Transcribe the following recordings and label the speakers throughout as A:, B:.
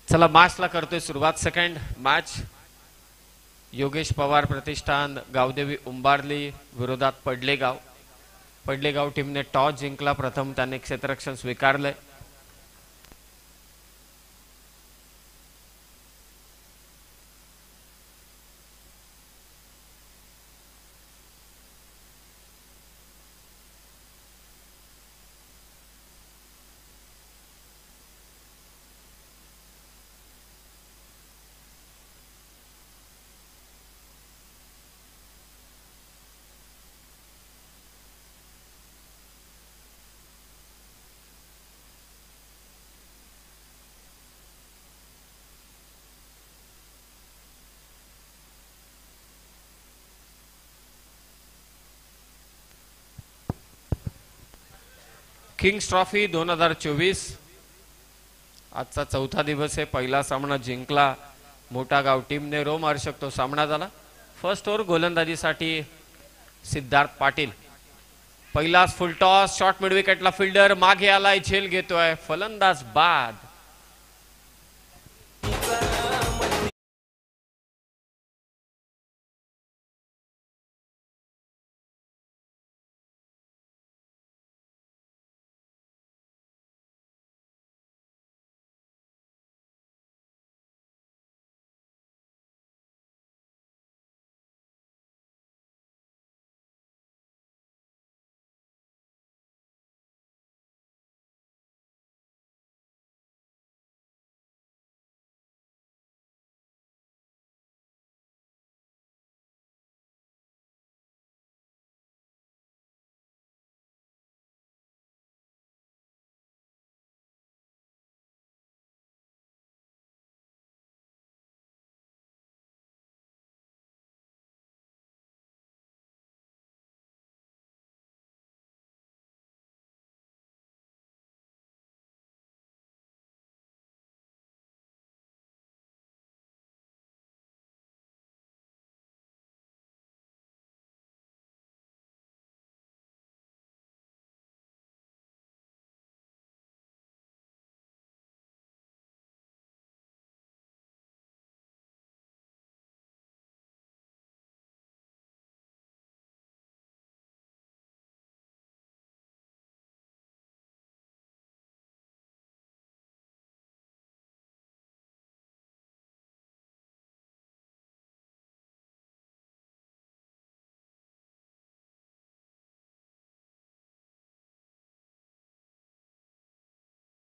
A: चला मॅचला करतोय सुरुवात. सेकंड मॅच योगेश पवार प्रतिष्ठान गावदेवी उंबारली विरोधात पडलेगाव. पडलेगाव टीमने टॉस जिंकला. प्रथम त्याने क्षेत्ररक्षण स्वीकारले. किंग्स ट्रॉफी 2024 आजचा चौथा दिवस आहे. पहिला सामना जिंकला मोठा गाव टीमने. रोमहर्षक तो सामना झाला. फर्स्ट ओव्हर गोलंदाजीसाठी सिद्धार्थ पाटील. पहिलाच फुल टॉस. शॉर्ट मिड विकेटला फिल्डर मागे आलाय. झेल घेतोय. फलंदाज बाद.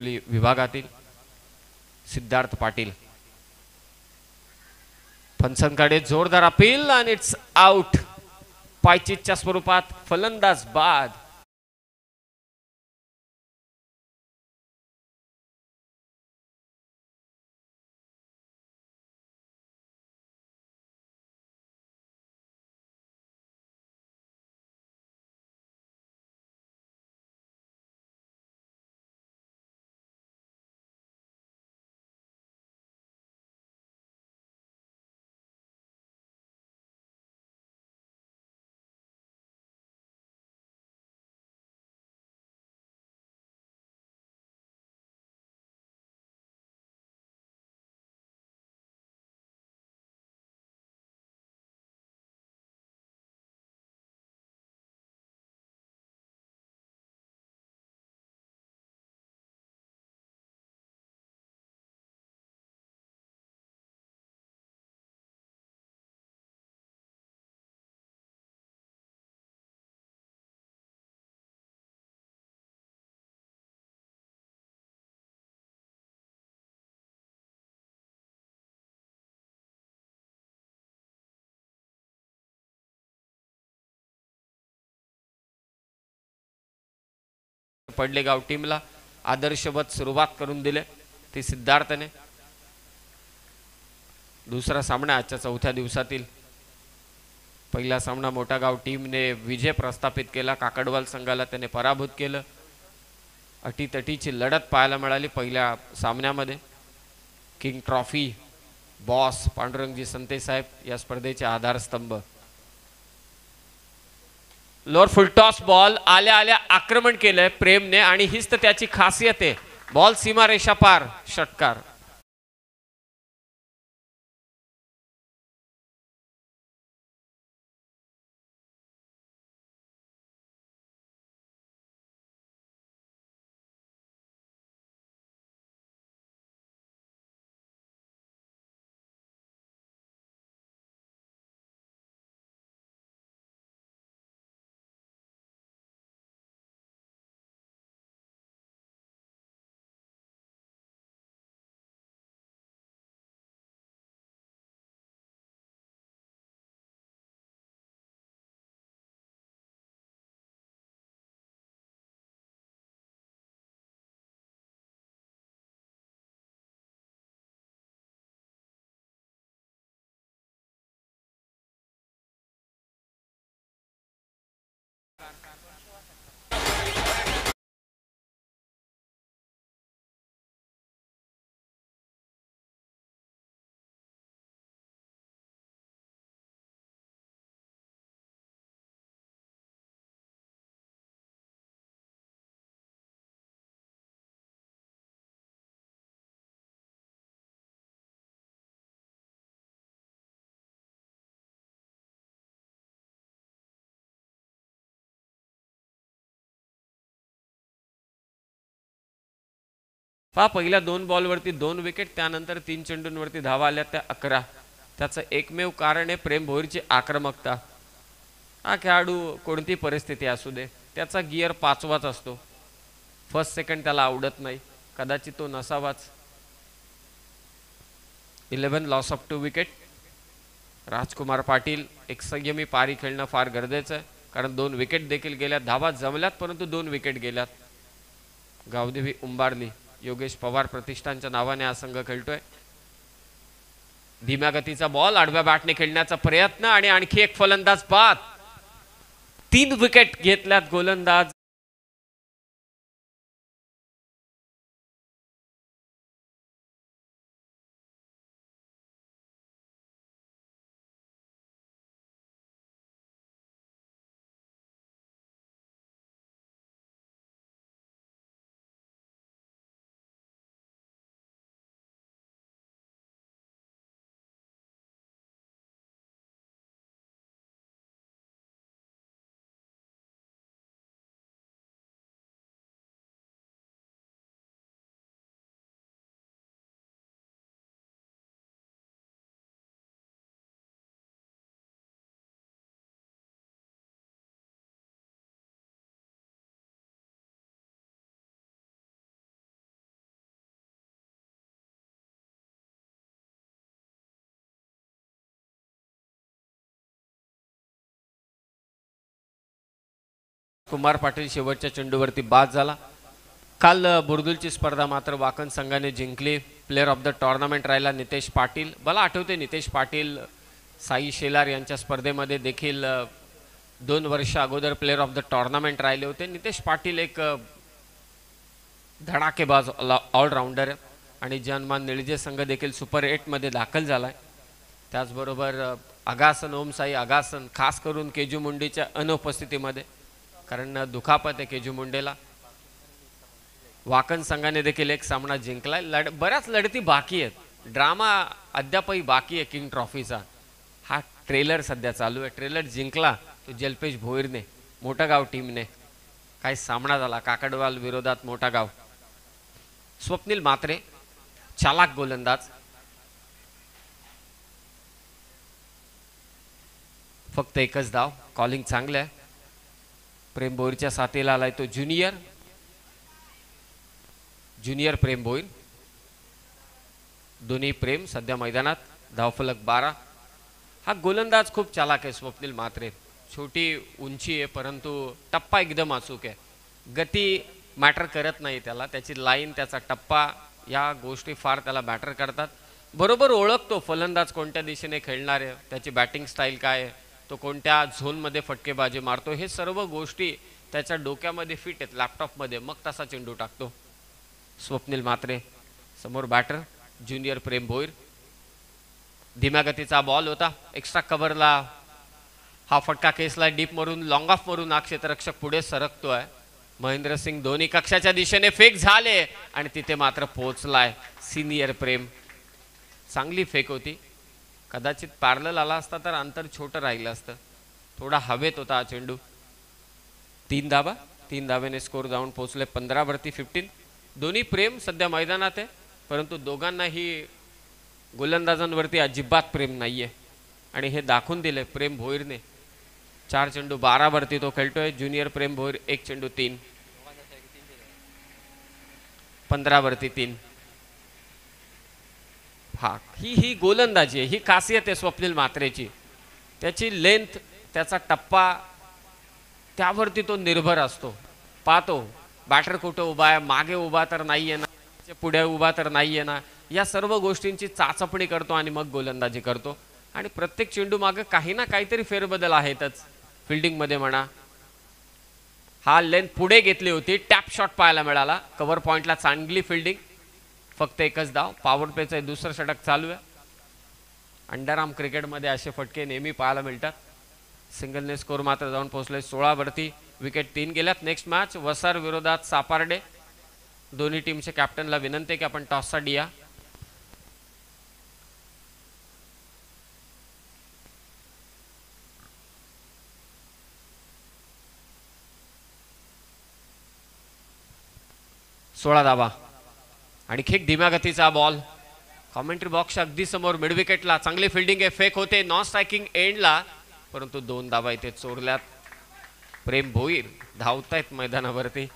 A: विभागातील सिद्धार्थ पाटील. फनसनकडे जोरदार अपील आणि इट्स आउट. पायचीच्या स्वरूपात फलंदाज बाद. पडलेगाव टीमला आदर्शवत सुरुवात करून दिले ती सिद्धार्थने. दुसरा सामना आजच्या चौथ्या दिवसातील. पहिला सामना मोठा गाव टीमने विजय प्रस्थापित केला. काकडवाल संघाला त्याने पराभूत केलं. अटीतटीची लढत पाहायला मिळाली पहिल्या सामन्यामध्ये. किंग ट्रॉफी बॉस पांडुरंगजी संते साहेब या स्पर्धेचे आधारस्तंभ. लोअर फुल टॉस बॉल आल्या आल्या आक्रमण केलंय प्रेमने आणि हीच तर त्याची खासियत आहे. बॉल सीमारेषा पार. षटकार. पहा पहिल्या 2 बॉलवरती 2 विकेट, त्यानंतर 3 चेंडूंवरती धावा आल्या त्या 11. त्याचं एकमेव कारण आहे प्रेम भोईरची आक्रमकता. हा खेळाडू कोणती परिस्थिती असू दे त्याचा गिअर 5वाच असतो. फर्स्ट सेकंड त्याला आवडत नाही, कदाचित तो नसावाच. 11 लॉस ऑफ 2 विकेट. राजकुमार पाटील एक संयमी पारी खेळणं फार गरजेचं आहे, कारण 2 विकेट देखील गेल्यात. धावा जमल्यात परंतु 2 विकेट गेल्यात. गावदेवी उंबारली योगेश पवार प्रतिष्ठानच्या नावाने हा संघ खेळतोय. धीम्या गतीचा बॉल आडव्या बॅटने खेळण्याचा प्रयत्न आणि आणखी एक फलंदाज बाद. 3 विकेट घेतल्यात गोलंदाज. कुमार पाटील शेवटच्या चेंडूवरती बाद झाला. काल बुर्दुलची स्पर्धा मात्र वाकण संघाने जिंकली. प्लेअर ऑफ द टुर्नामेंट राहिला नितेश पाटील. मला आठवते नितेश पाटील साई शेलार यांच्या स्पर्धेमध्ये देखील 2 वर्ष अगोदर प्लेअर ऑफ द टुर्नामेंट राहिले होते. नितेश पाटील एक धडाकेबाज ऑलराऊंडर आहे आणि जनमान निळजे संघ देखील सुपर 8 मध्ये दाखल झालाय. त्याचबरोबर आगासन ओमसाई आगासन खास करून केजू मुंडेच्या अनुपस्थितीमध्ये, कारण दुखापत आहे केजू मुंडेला. वाकण संघाने देखील एक सामना जिंकलाय. बऱ्याच लढती बाकी आहेत. ड्रामा अद्यापही बाकी आहे किंग ट्रॉफीचा. हा ट्रेलर सध्या चालू आहे. ट्रेलर जिंकला तो जलपेश भोईरने, मोठागाव टीमने. काय सामना झाला काकडवाल विरोधात मोठागाव. स्वप्नील मात्रे चालाक गोलंदाज, फक्त एकच धाव. कॉलिंग चांगलं आहे. प्रेम भोईरच्या साथीला आलाय तो ज्युनियर प्रेम भोईर. दोन्ही प्रेम सध्या मैदानात. धावफलक 12. हा गोलंदाज खूप चालाक आहे स्वप्नील मात्रे. छोटी उंची आहे परंतु टप्पा एकदम अचूक आहे. गती मॅटर करत नाही त्याला, त्याची लाईन त्याचा टप्पा या गोष्टी फार त्याला मॅटर करतात. बरोबर ओळखतो फलंदाज कोणत्या दिशेने खेळणार आहे, त्याची बॅटिंग स्टाईल काय आहे, तो कोणत्या झोनमध्ये फटकेबाजी मारतो, हे सर्व गोष्टी त्याच्या डोक्यामध्ये फिट आहेत लॅपटॉपमध्ये. मग तसा चेंडू टाकतो स्वप्नील मात्रे. समोर बॅटर ज्युनियर प्रेम भोईर. धीम्या गतीचा बॉल होता. एक्स्ट्रा कव्हरला हा फटका केसला डीप मारून लॉंग ऑफ मारून हा क्षेत्ररक्षक पुढे सरकतोय. महेंद्रसिंग धोनी कक्षाच्या दिशेने फेक झाले आणि तिथे मात्र पोहोचलाय सिनियर प्रेम. चांगली फेक होती. कदाचित पॅरलल आला असता तर अंतर छोटं राहिलं असतं. थोडा हवेत होता हा चेंडू. 3 धावा. 3 धावेने स्कोर जाऊन पोहोचले 15 वरती 15. दोन्ही प्रेम सध्या मैदानात आहे परंतु दोघांनाही गोलंदाजांवरती अजिबात प्रेम नाहीये आणि हे दाखवून दिले प्रेम भोईरने. 4 चेंडू 12 वरती तो खेळतोय. ज्युनियर प्रेम भोईर 1 चेंडू 3. 15 वरती 3. हा ही गोलंदाजी आहे, ही खासियत आहे स्वप्नील मात्रेची. त्याची लेंथ, त्याचा टप्पा, त्यावरती तो निर्भर असतो. पाहतो बॅटर कुठं उभा आहे, मागे उभा तर नाहीये ना, पुढे उभा तर नाहीये ना, या सर्व गोष्टींची चाचपणी करतो आणि मग गोलंदाजी करतो. आणि प्रत्येक चेंडू मागे काही ना काहीतरी फेरबदल आहेतच. फिल्डिंगमध्ये म्हणा, हा लेंथ पुढे घेतली होती, टॅप शॉट पाहायला मिळाला. कव्हर पॉइंटला चांगली फिल्डिंग. फक्त एकच धाव. पॉवर प्लेचं दुसरं षटक चालू आहे. अंडरआर्म क्रिकेटमध्ये असे फटके नेहमी पाहायला मिळतात. सिंगलने स्कोर मात्र जाऊन पोहोचले 16 वरती. विकेट 3 गेल्यात. नेक्स्ट मॅच वसार विरोधात सापार्डे. दोन्ही टीमच्या कॅप्टनला विनंती आहे की आपण टॉससाठी या. सोळा धावा. आणि खेक धीम्या गतीचा बॉल कॉमेंट्री बॉक्सच्या अगदी समोर मिड विकेटला चांगली फिल्डिंग आहे. फेक होते नॉन स्ट्रायकिंग एंडला, परंतु 2 धावा इथे चोरल्यात. प्रेम भोईर धावतायत मैदानावरती.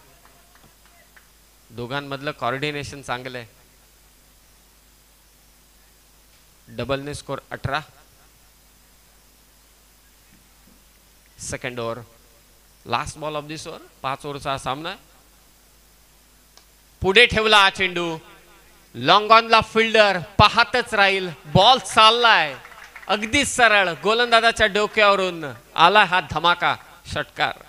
A: दोघांमधलं कॉर्डिनेशन चांगलं आहे. डबलने score 18. Second over last ball of this over. 5 ओव्हरचा सामना. पुढे ठेवला हा चेंडू. लॉंग ऑनला फिल्डर पाहतच राहील. बॉल चाललाय अगदी सरळ. गोलंदाजाच्या डोक्यावरून आला हा धमाका षटकार.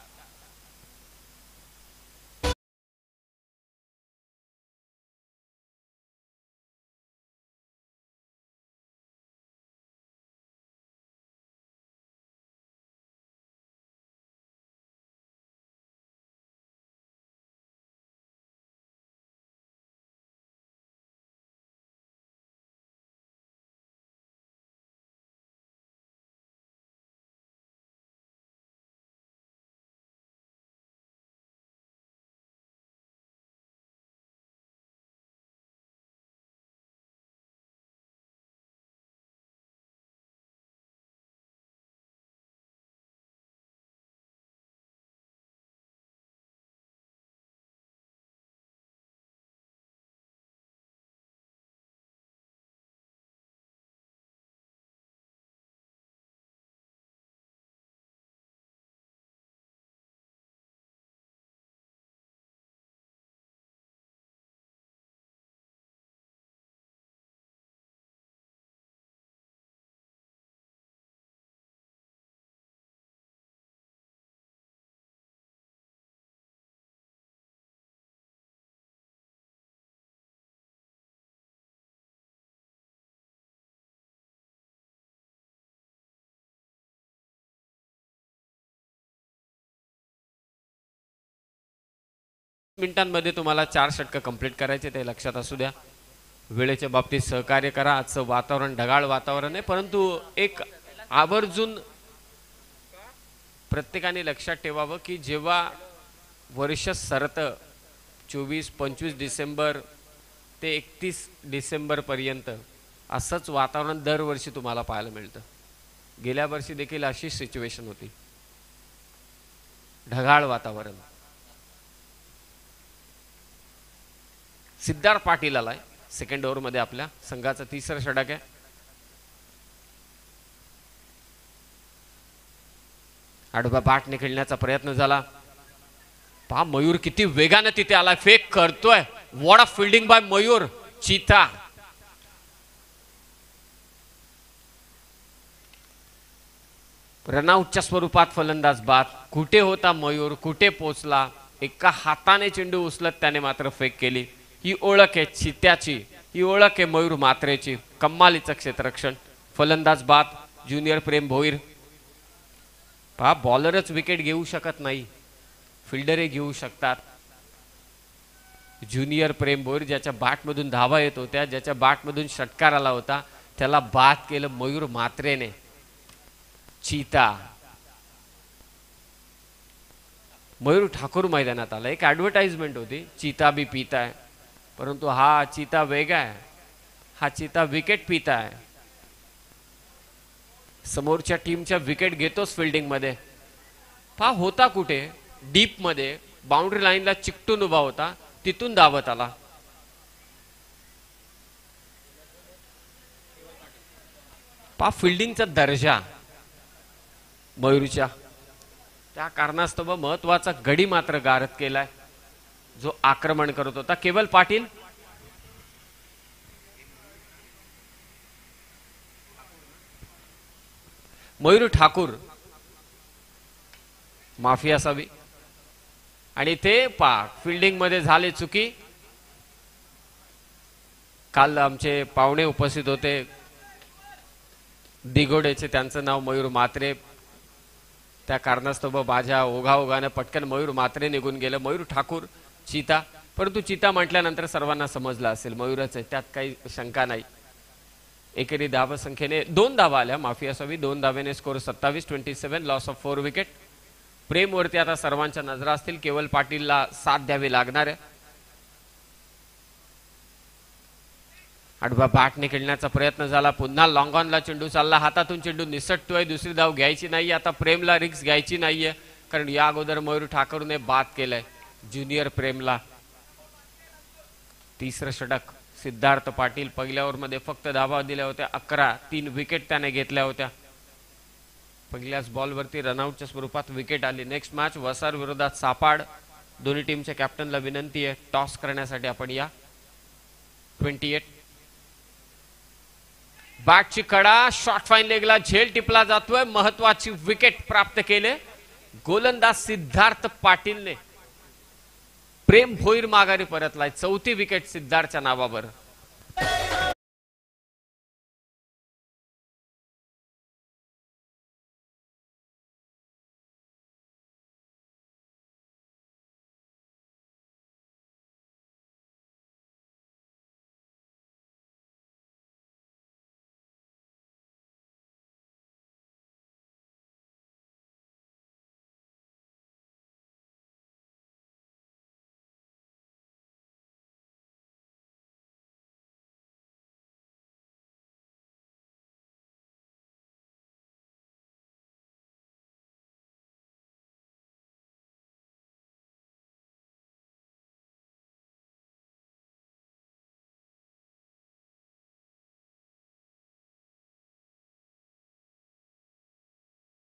A: मिनिटांमध्ये तुम्हाला 4 षटकं कंप्लीट करायचे ते लक्षात असू द्या. वेळेच्या बाबतीत सहकार्य करा. आजचं वातावरण ढगाळ वातावरण आहे, परंतु एक आवर्जून प्रत्येकाने लक्षात ठेवावं की जेव्हा वर्ष सरतं 24-25 डिसेंबर ते 31 डिसेंबर पर्यंत असंच वातावरण दरवर्षी तुम्हाला पाहायला मिळतं. गेल्या वर्षी देखील अशी सिच्युएशन होती, ढगाळ वातावरण. सिद्धार्थ पाटील आलाय सेकंड ओव्हर मध्ये. आपल्या संघाचा 3रा षटक आहे. आडवा बॅटने खेळण्याचा प्रयत्न झाला. पहा मयूर किती वेगाने तिथे आलाय. फेक करतोय. What a fielding by Mayur. चीता रनआउटच्या स्वरूपात फलंदाज बाद. कुठे होता मयूर, कुठे पोचला. एका हाताने चेंडू उचलत त्याने मात्र फेक केली. ही ओळख आहे चित्याची, ही ओळख आहे मयूर मात्रेची. कम्मालीचं क्षेत्ररक्षण. फलंदाज बाद ज्युनियर प्रेम भोईर. पहा बॉलरच विकेट घेऊ शकत नाही, फिल्डरही घेऊ शकतात. ज्युनियर प्रेम भोईर ज्याच्या बॅटमधून धावा येत होत्या, ज्याच्या बॅटमधून षटकार आला होता, त्याला बाद केलं मयूर मात्रेने. चीता मयूर ठाकूर मैदानात आला. एक ॲडव्हर्टाइजमेंट होती, चीता भी पीता है, परंतु हा चीता वेगळा आहे. हा चीता विकेट पिता आहे. समोरच्या टीमच्या विकेट घेतोच फिल्डिंग मध्ये. पहा होता कुठे, डीप मध्ये बाउंड्री लाईनला चिकटून उभा होता, तिथून धावत आला. पहा फिल्डिंगचा दर्जा मयूरच्या. त्या कारणास्तव महत्वाचा गडी मात्र गारद केलाय जो आक्रमण करत होता. केवल पाटील मयूर ठाकूर माफी असावी. आणि ते फिल्डिंग मध्ये झाले चुकी. काल आमचे पाहुणे उपस्थित होते दिगोडेचे, त्यांचं नाव मयूर मात्रे. त्या कारणास्तव माझ्या ओघाओघाने पटकन मयूर मात्रे निघून गेलं. मयूर ठाकूर चीता, परंतु चीता म्हटल्यानंतर सर्वांना समजलं असेल मयूरच आहे, त्यात काही शंका नाही. एकेरी धावा संख्येने 2 धावा आल्या, माफी असावी. 2 धावेने स्कोर 27-27, लॉस ऑफ 4 विकेट. प्रेम वरती आता सर्वांच्या नजरा असतील. केवल पाटीलला साथ द्यावी लागणार आहे. आडवा बॅटने खेळण्याचा प्रयत्न झाला, पुन्हा लॉंग ऑनला चेंडू चालला, हातातून चेंडू निसटतोय, दुसरी धाव घ्यायची नाही. आता प्रेमला रिक्स घ्यायची नाहीये, कारण या अगोदर मयूर ठाकूरने बाद केलंय ज्युनियर प्रेमला. तिसरं षटक सिद्धार्थ पाटील. पहिल्या ओव्हरमध्ये फक्त धावा दिल्या होत्या 11, 3 विकेट त्याने घेतल्या होत्या. पहिल्याच बॉलवरती रनआउटच्या स्वरूपात विकेट आली. नेक्स्ट मॅच वसार विरोधात सापाड. दोन्ही टीमच्या कॅप्टनला विनंती आहे टॉस करण्यासाठी आपण या. 28 बॅटची कडा, शॉर्ट फाईन लेगला झेल टिपला जातोय. महत्वाची विकेट प्राप्त केले गोलंदाज सिद्धार्थ पाटीलने. प्रेम भोईर माघारी परतलाय. 4थी विकेट सिद्धार्थच्या नावावर.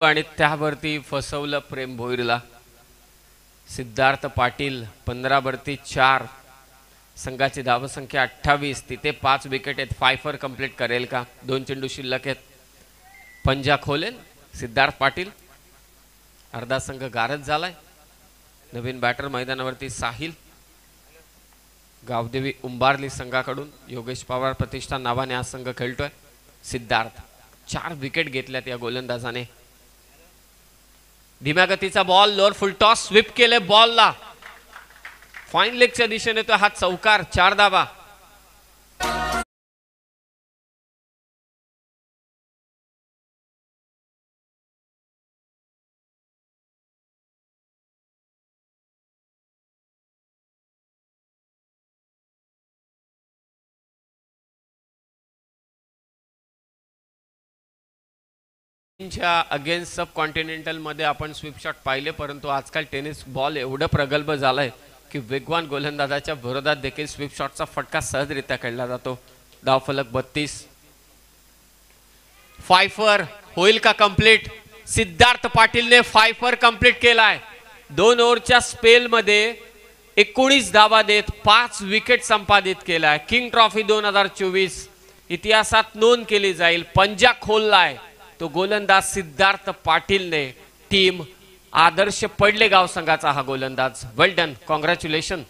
A: आणि त्यावरती फसवलं प्रेम भोईरला. सिद्धार्थ पाटील 15 वरती 4, संघाची धावसंख्या 28. तिथे 5 विकेट आहेत. 5 कंप्लीट करेल का? 2 चेंडू शिल्लक आहेत. पंजा खोलेल सिद्धार्थ पाटील. अर्धा संघ गारद झालाय. नवीन बॅटर मैदानावरती साहिल. गावदेवी उंबारली संघाकडून योगेश पवार प्रतिष्ठान नावाने हा संघ खेळतोय. सिद्धार्थ 4 विकेट घेतल्यात या गोलंदाजाने. धीम्या गतीचा ball, lower full toss, sweep केले बॉलला. फाईन लेगच्या दिशेने तो हा चौकार. 4 धावा. अगेन्स्ट सब कॉन्टिनेंटल मध्ये आपण स्वीप शॉट पाहिले, परंतु आजकाल टेनिस बॉल एवढं प्रगल्भ झालाय की वेगवान गोलंदाजाच्या विरोधात देखील स्वीप शॉटचा फटका सहजरित्या खेळला जातो. धावफलक 32. 5 होईल का कंप्लीट? सिद्धार्थ पाटीलने 5 कंप्लीट केलाय. 2 ओव्हरच्या स्पेल मध्ये 19 धावा देत 5 विकेट संपादित केलाय. किंग ट्रॉफी 2024 इतिहासात नोंद केली जाईल. पंजा खोललाय तो गोलंदाज सिद्धार्थ पाटीलने. टीम आदर्श पडले गाव संघाचा हा गोलंदाज. वेल डन, कॉंग्रॅच्युलेशन.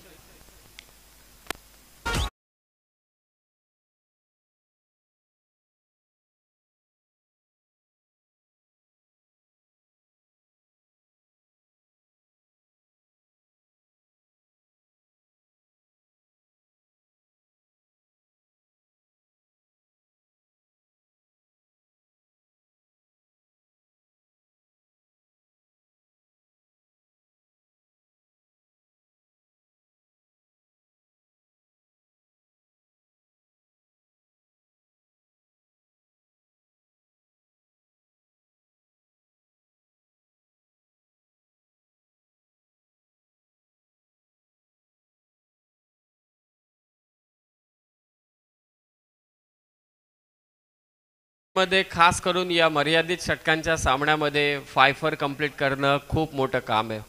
A: मध्ये खास करून या मर्यादित षटकांच्या सामन्यामध्ये 5 कंप्लीट करणं खूप मोठं काम आहे.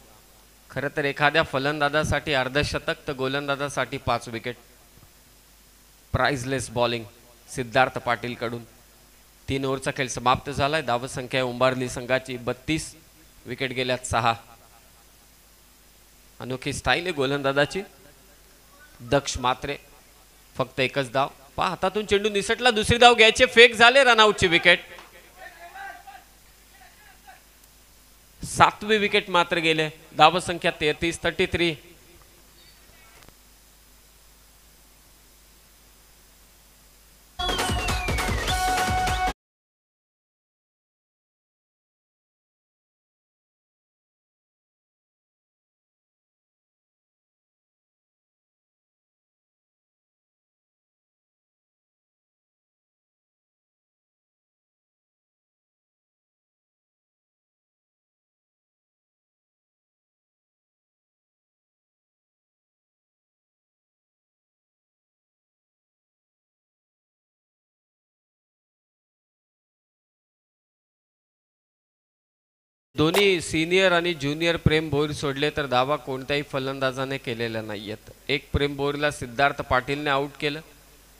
A: खरं तर एखाद्या फलंदाजासाठी अर्धशतक तर गोलंदाजासाठी 5 wicket. Priceless bowling Siddharth Patil कडून. 3 ओव्हरचा खेळ समाप्त झालाय. धावसंख्या उंबारली संघाची 32. विकेट गेल्यात 6. अनोखी स्टाईल आहे गोलंदाजाची. दक्ष मात्रे फक्त एकच धाव. हातातून चेंडू निसटला, दुसरी धाव घ्यायचे, फेक झाले, रनआउटची विकेट. 7वी विकेट मात्र गेले. धावसंख्या 33. दोन्ही सिनियर आणि ज्युनियर प्रेम भोईर सोडले तर धावा कोणत्याही फलंदाजाने केलेल्या नाहीयेत. एक प्रेम भोईरला सिद्धार्थ पाटीलने आउट केलं,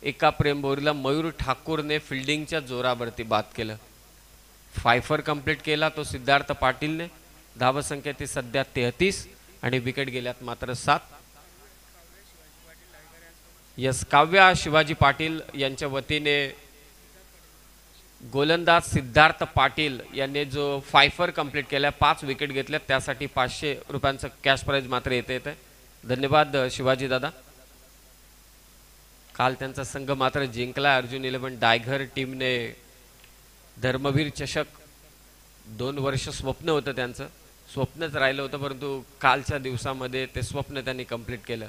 A: एका प्रेम भोईरला मयूर ठाकूरने फिल्डिंगच्या जोरावरती बाद केलं. फायफर कंप्लीट केला तो सिद्धार्थ पाटीलने. धावसंख्या ती सध्या 33 आणि विकेट गेल्यात मात्र 7. यस, काव्या शिवाजी पाटील यांच्या वतीने गोलंदाज सिद्धार्थ पाटील यांनी जो फायफर कंप्लीट केला, 5 विकेट घेतल्या, त्यासाठी 500 रुपयांचं कॅश प्राइज मात्र येते. धन्यवाद शिवाजी दादा. काल त्यांचा संघ मात्र जिंकला. अर्जुन 11 डायगर टीमने धर्मवीर चषक 2 वर्ष स्वप्न होतं, त्यांचं स्वप्नच राहिलं होतं, परंतु कालच्या दिवसामध्ये ते स्वप्न त्यांनी कंप्लीट केलं.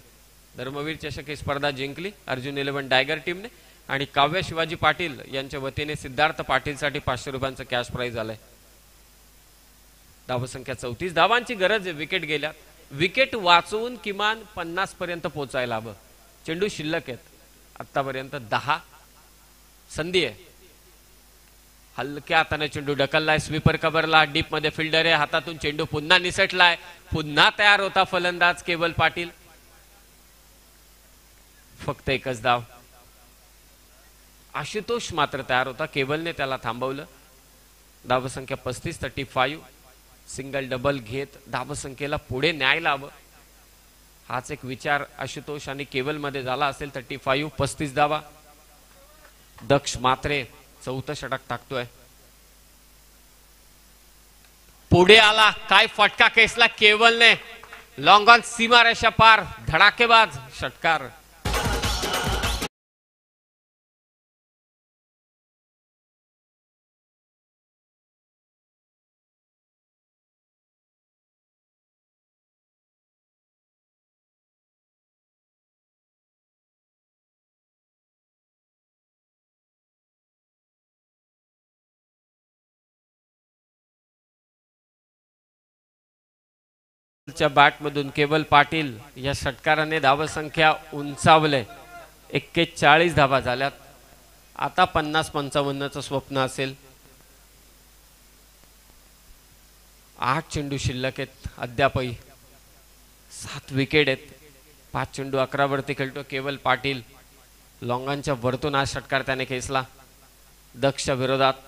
A: धर्मवीर चषक ही स्पर्धा जिंकली अर्जुन 11 डायगर टीमने आणि काव्य शिवाजी पाटील यांच्या वतीने सिद्धार्थ पाटीलसाठी 500 रुपयांचं कॅश प्राइज आलंय. धावसंख्या 34. धावांची गरज आहे, विकेट गेल्या. विकेट वाचवून किमान 50 पर्यंत पोहोचायला हवं. चेंडू शिल्लक आहेत आतापर्यंत 10. संधी आहे. हलक्या हाताने चेंडू ढकललाय, स्वीपर कव्हरला, डीप मध्ये फिल्डर आहे, हातातून चेंडू पुन्हा निसटलाय, पुन्हा तयार होता फलंदाज केवल पाटील. फक्त एकच धाव. आशुतोष मात्र तयार होता, केवलने त्याला थांबवलं. धावसंख्या 35. 35. सिंगल डबल घेत धावसंख्येला पुढे न्यायला हवं, हाच एक विचार आशुतोष आणि केवल मध्ये झाला असेल. 35. 35 धावा. दक्ष मात्रे 4थं षटक टाकतोय. पुढे आला, काय फटका केसला केवलने, लॉंग ऑन सीमारेषा पार, धडाकेबाज षटकार. बॅट मधून केवल पाटील या षटकाराने धावसंख्या उंचावले. 41 धावा झाल्यात. आता 50-55चं स्वप्न असेल. 8 चेंडू शिल्लक आहेत अद्यापही. 7 विकेट आहेत. 5 चेंडू 11 वरती खेळतो केवल पाटील. लॉंगांच्या वरतून हा षटकार त्याने खेचला. दक्षच्या विरोधात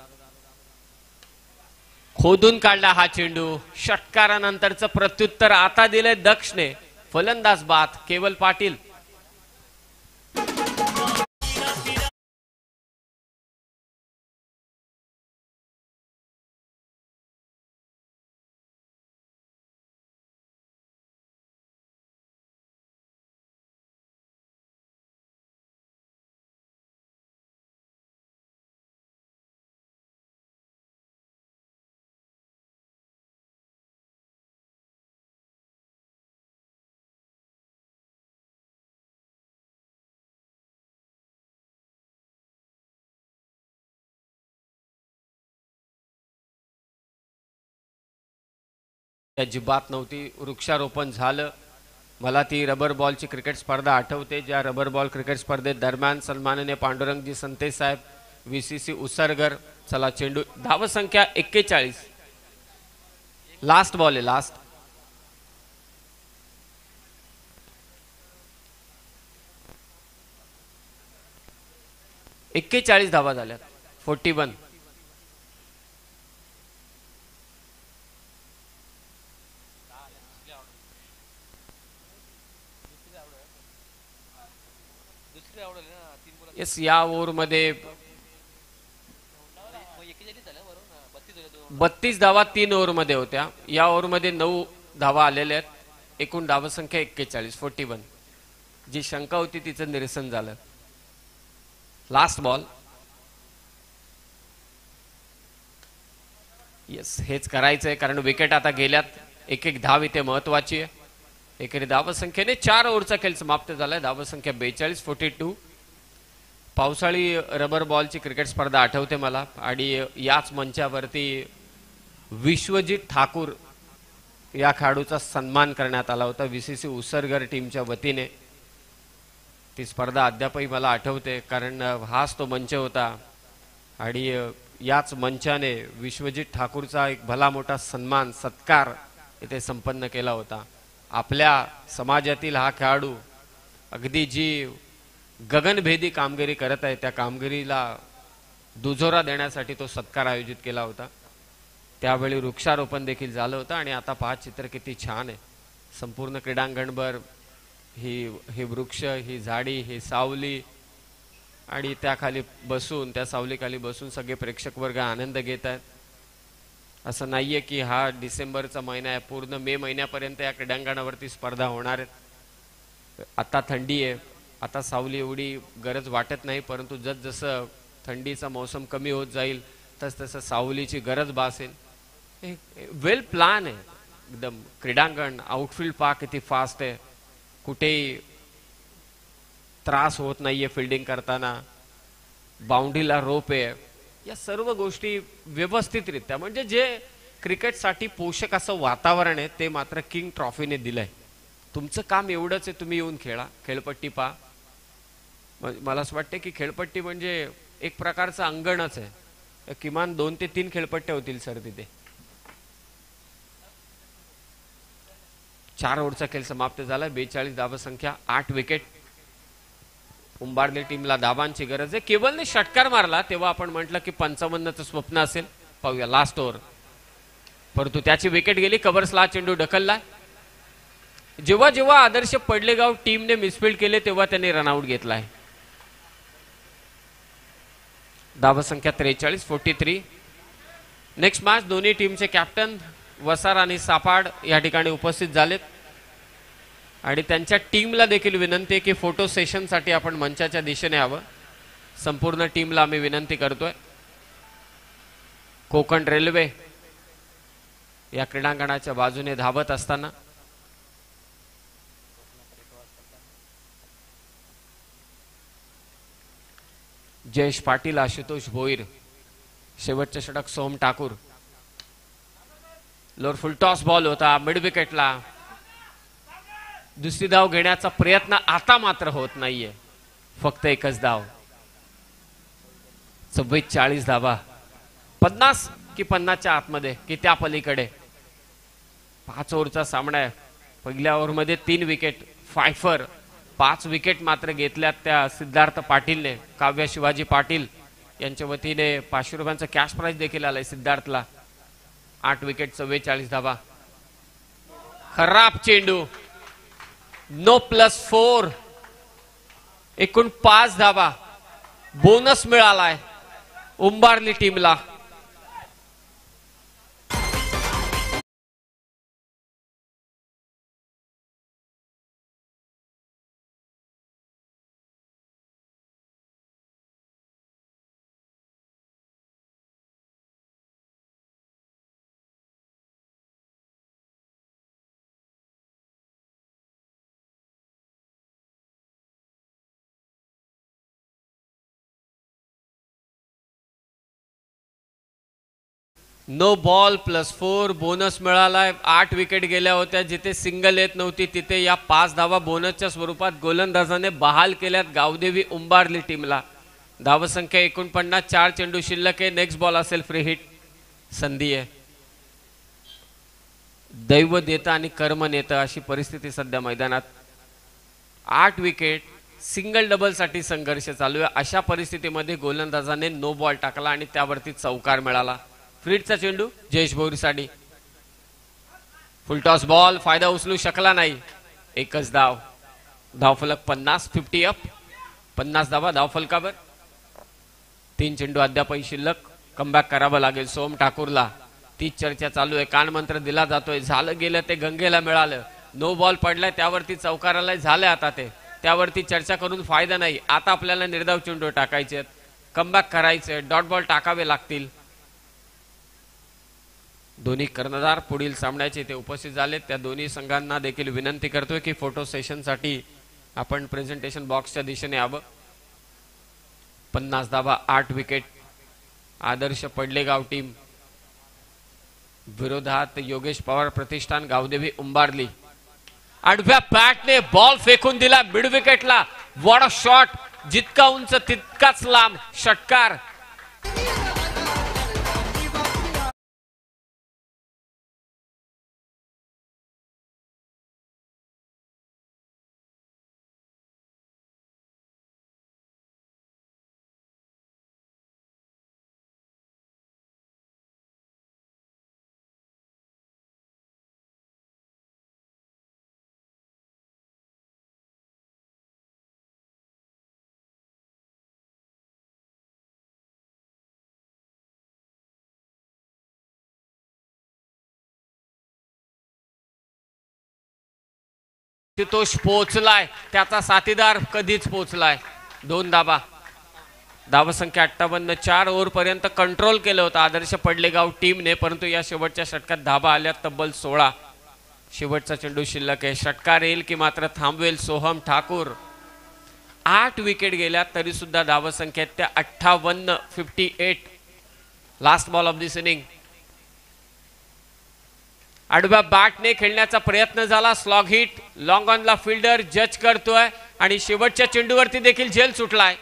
A: खोदून काढला हा चेंडू. षटकारानंतरचं प्रत्युत्तर आता दिले दक्षने. फलंदाज बाद केवल पाटील. अजिबात नव्हती. वृक्षारोपण झालं. मला ती रबर बॉलची क्रिकेट स्पर्धा आठवते, ज्या रबर बॉल क्रिकेट स्पर्धेत दरम्यान सन्माननीय पांडुरंगजी संतेश साहेब, VCC उसरगर. चला चेंडू. धावसंख्या 41. लास्ट बॉल आहे, लास्ट. एक्केचाळीस धावा झाल्यात. 41. येस, या ओव्हरमध्ये 32 धावा 3 ओव्हरमध्ये होत्या. या ओव्हरमध्ये 9 धावा आलेल्या आहेत. एकूण धावसंख्या 41. 41. जी शंका होती तिचं निरसन झालं. Last ball. येस, हेच करायचंय कारण विकेट आता गेल्यात. एक धाव इथे महत्वाची आहे. एकेरी धावसंख्येने 4 ओव्हरचा खेळ समाप्त झालाय. धावसंख्या 42. 42. पावसाळी रबर बॉलची क्रिकेट स्पर्धा आठवते मला आणि याच मंचावरती विश्वजित ठाकूर या खेळाडूचा सन्मान करण्यात आला होता VCC उसरगर टीमच्या वतीने. ती स्पर्धा अद्यापही मला आठवते कारण हाच तो मंच होता आणि याच मंचाने विश्वजित ठाकूरचा एक भला मोठा सन्मान सत्कार इथे संपन्न केला होता। आपल्या समाजातील हा खेळाडू अगदी जी गगनभेदी कामगिरी करत आहे त्या कामगिरीला दुजोरा देण्यासाठी तो सत्कार आयोजित केला होता। त्यावेळी वृक्षारोपण देखील झालं होतं आणि आता पहा चित्र किती छान आहे। संपूर्ण क्रीडांगणभर ही वृक्ष, ही झाडी, ही सावली आणि त्याखाली बसून त्या सावलीखाली बसून सगळे प्रेक्षक वर्ग आनंद घेत आहेत। असं नाहीये की हा डिसेंबरचा महिना आहे, पूर्ण मे महिन्यापर्यंत या क्रीडांगणावरती स्पर्धा होणार आहेत। आता थंडी आहे, आता सावली एवढी गरज वाटत नाही, परंतु जसजसं थंडीचा मौसम कमी होत जाईल तसतसं सावलीची गरज भासेल। वेल प्लान आहे एकदम क्रीडांगण। आउटफील्ड पहा किती फास्ट आहे, कुठेही त्रास होत नाहीये फिल्डिंग करताना, बाउंड्रीला रोप आहे, या सर्व गोष्टी व्यवस्थितरित्या म्हणजे जे क्रिकेटसाठी पोषक असं वातावरण आहे ते मात्र किंग ट्रॉफीने दिलंय। तुमचं काम एवढंच आहे, तुम्ही येऊन खेळा, खेळपट्टी पहा। मला असं वाटतं की खेळपट्टी म्हणजे एक प्रकारचं अंगणच आहे, किमान 2 ते 3 खेळपट्ट्या होतील सर तिथे। 4 ओव्हरचा खेळ समाप्त झाला, 42 धावसंख्या, 8 विकेट। उंबारली टीमला धाबांची गरज आहे। केवलने षटकार मारला तेव्हा आपण म्हटलं की 55चं स्वप्न असेल। पाहूया लास्ट ओव्हर, परंतु त्याची विकेट गेली। कव्हर्सला चेंडू ढकलला। जेव्हा जेव्हा आदर्श पडलेगाव टीमने मिसफील्ड केले तेव्हा त्यांनी रनआउट घेतलाय। धावसंख्या 43, 43। नेक्स्ट मॅच दोन्ही टीमचे कॅप्टन वसार आणि सापाड या ठिकाणी उपस्थित झालेत आणि त्यांच्या टीमला देखील विनंती आहे की फोटो सेशनसाठी आपण मंचाच्या दिशेने यावं। संपूर्ण टीमला आम्ही विनंती करतोय। कोकण रेल्वे या क्रीडांगणाच्या बाजूने धावत असताना जयेश पाटील, आशुतोष भोईर, शेवटचे षटक Som Thakur. Lower full toss ball होता मिड विकेटला। दुसरी धाव घेण्याचा प्रयत्न आता मात्र होत नाहीये, फक्त एकच धाव। 44 धावा, 50 की 50च्या आतमध्ये की त्या पलीकडे। 5 ओव्हरचा सामना आहे। पहिल्या ओव्हरमध्ये 3 विकेट, फायफर 5 विकेट मात्र घेतल्यात त्या सिद्धार्थ पाटीलने। काव्य शिवाजी पाटील यांच्या वतीने 500 रुपयांचा कॅश प्राइज देखील आलाय सिद्धार्थला। 8 विकेट, 44 धावा। खराब चेंडू, नो +4, एकूण 5 धावा। बोनस मिळालाय उंबारली टीमला। नो बॉल +4, बोनस मिळालाय। 8 विकेट गेल्या होत्या, जिथे सिंगल येत नव्हती तिथे या 5 धावा बोनसच्या स्वरूपात गोलंदाजाने बहाल केल्यात गावदेवी उंबारली टीमला। धावसंख्या 49, 4 चेंडू शिल्लक आहे। नेक्स्ट बॉल असेल फ्री हिट, संधी आहे। दैव देतं आणि कर्म नेतं अशी परिस्थिती सध्या मैदानात। 8 विकेट, सिंगल डबल साठी संघर्ष चालू आहे। अशा परिस्थितीमध्ये गोलंदाजाने नो बॉल टाकला आणि त्यावरती चौकार मिळाला। फ्रीडचा चेंडू जयेश भोईरसाठी। फुल टॉस बॉल, फायदा उचलू शकला नाही, एकच धाव। धावफलक 50, 50 अप, 50 धावा धावफलकावर। 3 चेंडू अद्यापही शिल्लक, कमबॅक करावं लागेल सोम ठाकूरला। तीच चर्चा चालू आहे, कानमंत्र दिला जातोय। झालं गेलं ते गंगेला मिळालं। नो बॉल पडलाय, त्यावरती चौकार आलाय, झालंय आता ते, त्यावरती चर्चा करून फायदा नाही। आता आपल्याला निर्धाव चेंडू टाकायचे, कमबॅक करायचे, डॉट बॉल टाकावे लागतील। दोन्ही कर्णधार पुढील सामन्याचे ते उपस्थित झाले। त्या दोन्ही संघांना देखील विनंती करतोय की फोटो सेशनसाठी आपण प्रेझेंटेशन बॉक्सच्या दिशेने यावं। 50 धावा, 8 विकेट। आदर्श पडलेगाव टीम विरोधात योगेश पवार प्रतिष्ठान गावदेवी उंबारली। आडव्या बॅटने बॉल फेकून दिला मिड विकेटला। व्हॉट अ शॉट, जितका उंच तितकाच लांब षटकार। आशुतोष पोहोचलाय, त्याचा साथीदार कधीच पोहोचलाय. 2 धाबा. धावसंख्या 58. 4 ओव्हर पर्यंत कंट्रोल केलं होतं आदर्श पडलेगाव टीमने, परंतु या शेवटच्या षटकात धाबा आल्या तब्बल 16. शेवटचा चेंडू शिल्लक आहे. षटकार येईल की मात्र थांबवेल सोहम ठाकूर. 8 विकेट गेल्या तरी सुद्धा धावसंख्येत त्या 58. Last ball of this inning. आडव्या बॅटने खेळण्याचा प्रयत्न झाला. Slog hit. लॉंग ऑनला फिल्डर जज करतोय आणि शेवटच्या चेंडूवरती देखील झेल सुटलाय.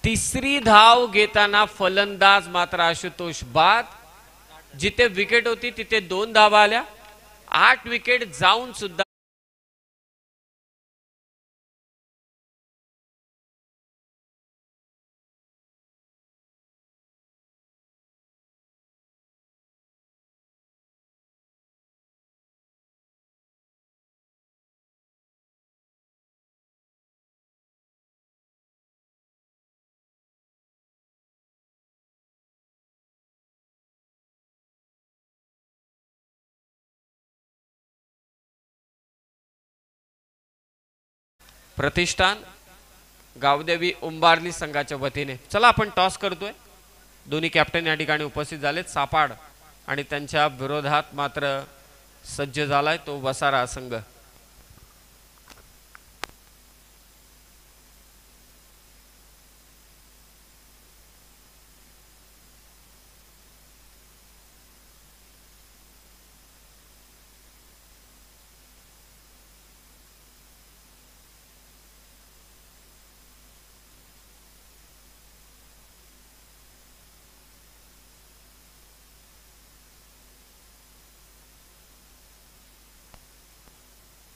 A: तिसरी धाव घेताना फलंदाज मात्र आशुतोष बाद. जिथे विकेट होती तिथे 2 धावा आल्या. 8 विकेट जाऊन सुद्धा प्रतिष्ठान गावदेवी उंबारली संघाच्या वतीने. चला आपण टॉस करतोय. दोन्ही कॅप्टन या ठिकाणी उपस्थित झालेत. सापाड आणि त्यांच्या विरोधात मात्र सज्ज झालाय तो वसारा संघ.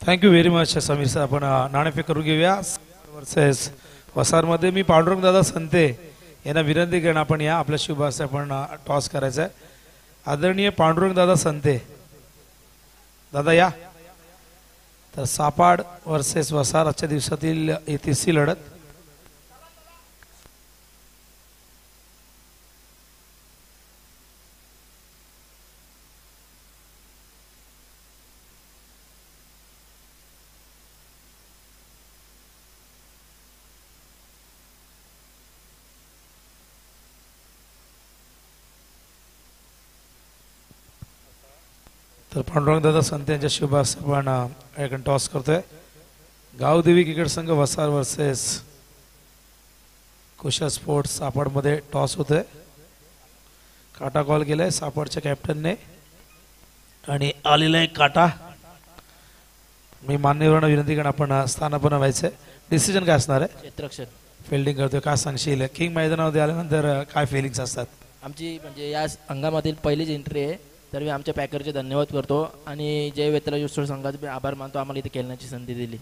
B: Thank you very much Sameer sir. आपण नाणेफेक करून घेऊया वर्सेस वसारमध्ये. मी पांडुरंग दादा संते यांना विनंती करेन आपण या आपल्या शुभ हस्ते आपण टॉस करायचा आहे. आदरणीय पांडुरंग दादा संते दादा या. तर सापाड वर्सेस वसार आजच्या दिवसातील ही तिसरी लढत. तर पांडुरंग दादा संत यांच्या शुभ हस्ते आपण टॉस करतोय. गावदेवी क्रिकेट संघ वसार वर्सेस कुशा स्पोर्ट्स सापडमध्ये टॉस होतोय. काटा कॉल केलाय सापडच्या कॅप्टनने आणि आलेला एक काटा. मी मान्यवरांना विनंती करून आपण स्थानापन्न व्हायचंय. डिसिजन काय असणार आहे?
C: क्षेत्ररक्षण
B: फिल्डिंग करतोय. काय सांगशील किंग मैदानामध्ये आल्यानंतर काय फिलिंग्स असतात?
C: आमची म्हणजे या अंगामधील पहिलीच एंट्री आहे, तर मी आमच्या पॅकरचे धन्यवाद करतो आणि जय वेतला जुस्टोड संघाचे मी आभार मानतो आम्हाला इथे खेळण्याची संधी दिली.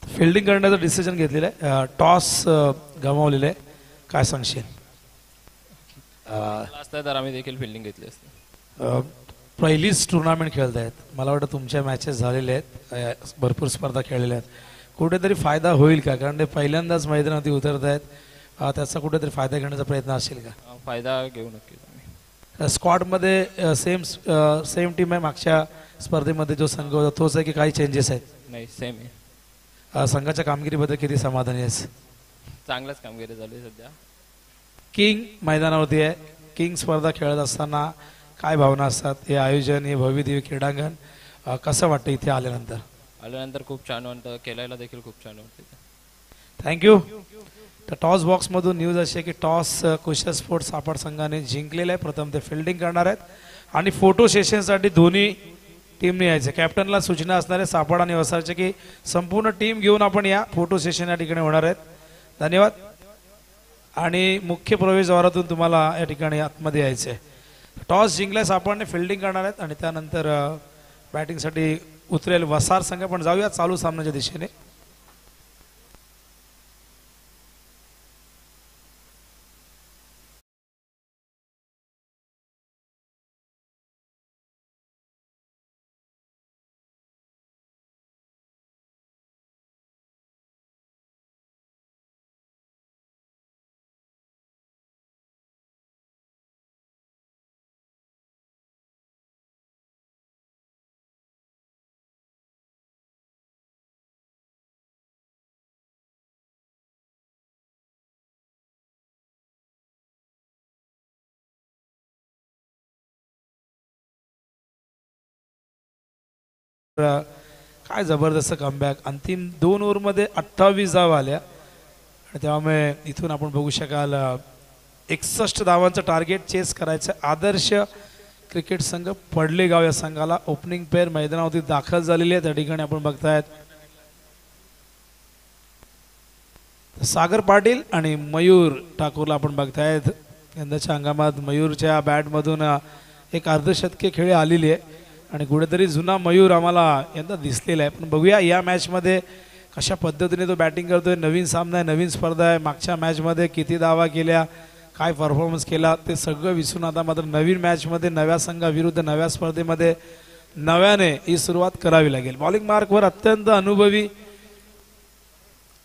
B: फिल्डिंग करण्याचं डिसिजन घेतलेलं आहे. टॉस गमावलेलं आहे. काय सांगशील?
D: असतं तर आम्ही देखील फिल्डिंग घेतली असते.
B: पहिलीच टुर्नामेंट खेळत आहेत. मला वाटतं तुमच्या मॅचेस झालेल्या आहेत, भरपूर स्पर्धा खेळलेल्या आहेत. कुठेतरी फायदा होईल का? कारण ते पहिल्यांदाच मैदानावरती उतरत आहेत. त्याचा कुठेतरी फायदा घेण्याचा प्रयत्न असेल का?
D: फायदा घेऊ नक्कीच आम्ही.
B: स्क्वॉडमध्ये सेम टीम आहे. मागच्या स्पर्धेमध्ये जो संघ होता तोच आहे की काही चेंजेस आहेत?
D: नाही, सेम आहे.
B: संघाच्या कामगिरीबद्दल किती समाधानी आहेस?
D: चांगलंच कामगिरी झाली सध्या.
B: किंग मैदानावरती आहे. किंग स्पर्धा खेळत असताना काय भावना असतात? हे आयोजन, हे भव्यदिव्य क्रीडांगण कसं वाटतं इथे आल्यानंतर?
D: आल्यानंतर खूप छान वाटतं. खेळायला देखील खूप छान वाटतं.
B: थँक्यू. तर टॉस बॉक्समधून न्यूज अशी आहे की टॉस कुशल स्पोर्ट्स सापड संघाने जिंकलेला आहे. प्रथम ते फिल्डिंग करणार आहेत आणि फोटो सेशनसाठी दोन्ही टीमने यायचे. कॅप्टनला सूचना असणार आहे सापड आणि वसारचे की संपूर्ण टीम घेऊन आपण या फोटो सेशन या ठिकाणी होणार आहेत. धन्यवाद. आणि मुख्य प्रवेशद्वारातून तुम्हाला या ठिकाणी आतमध्ये यायचं आहे. टॉस जिंकल्यास सापडने फिल्डिंग करणार आहेत आणि त्यानंतर बॅटिंगसाठी उतरेल वसार संघ. पण जाऊया चालू सामन्याच्या दिशेने. काय जबरदस्त कमबॅक. अंतिम 2 ओव्हरमध्ये 28 धावा आल्या आणि त्यामुळे इथून आपण बघू शकाल 61 धावांचं टार्गेट चेस करायचं. आदर्श क्रिकेट संघ पडलेगाव या संघाला ओपनिंग पेअर मैदानावरती दाखल झालेली आहे. त्या ठिकाणी आपण बघतायत सागर पाटील आणि मयूर ठाकूरला आपण बघतायत. यंदाच्या हंगामात मयूरच्या बॅटमधून एक अर्धशतकी खेळी आलेली आहे आणि कुठेतरी जुना मयूर आम्हाला यंदा दिसलेला आहे. पण बघूया या मॅचमध्ये कशा पद्धतीने तो बॅटिंग करतोय. नवीन सामना आहे, नवीन स्पर्धा आहे. मागच्या मॅचमध्ये किती धावा केल्या, काय परफॉर्मन्स केला ते सगळं विसरून आता मात्र नवीन मॅचमध्ये नव्या संघाविरुद्ध नव्या स्पर्धेमध्ये नव्याने ही सुरुवात करावी लागेल. बॉलिंग मार्कवर अत्यंत अनुभवी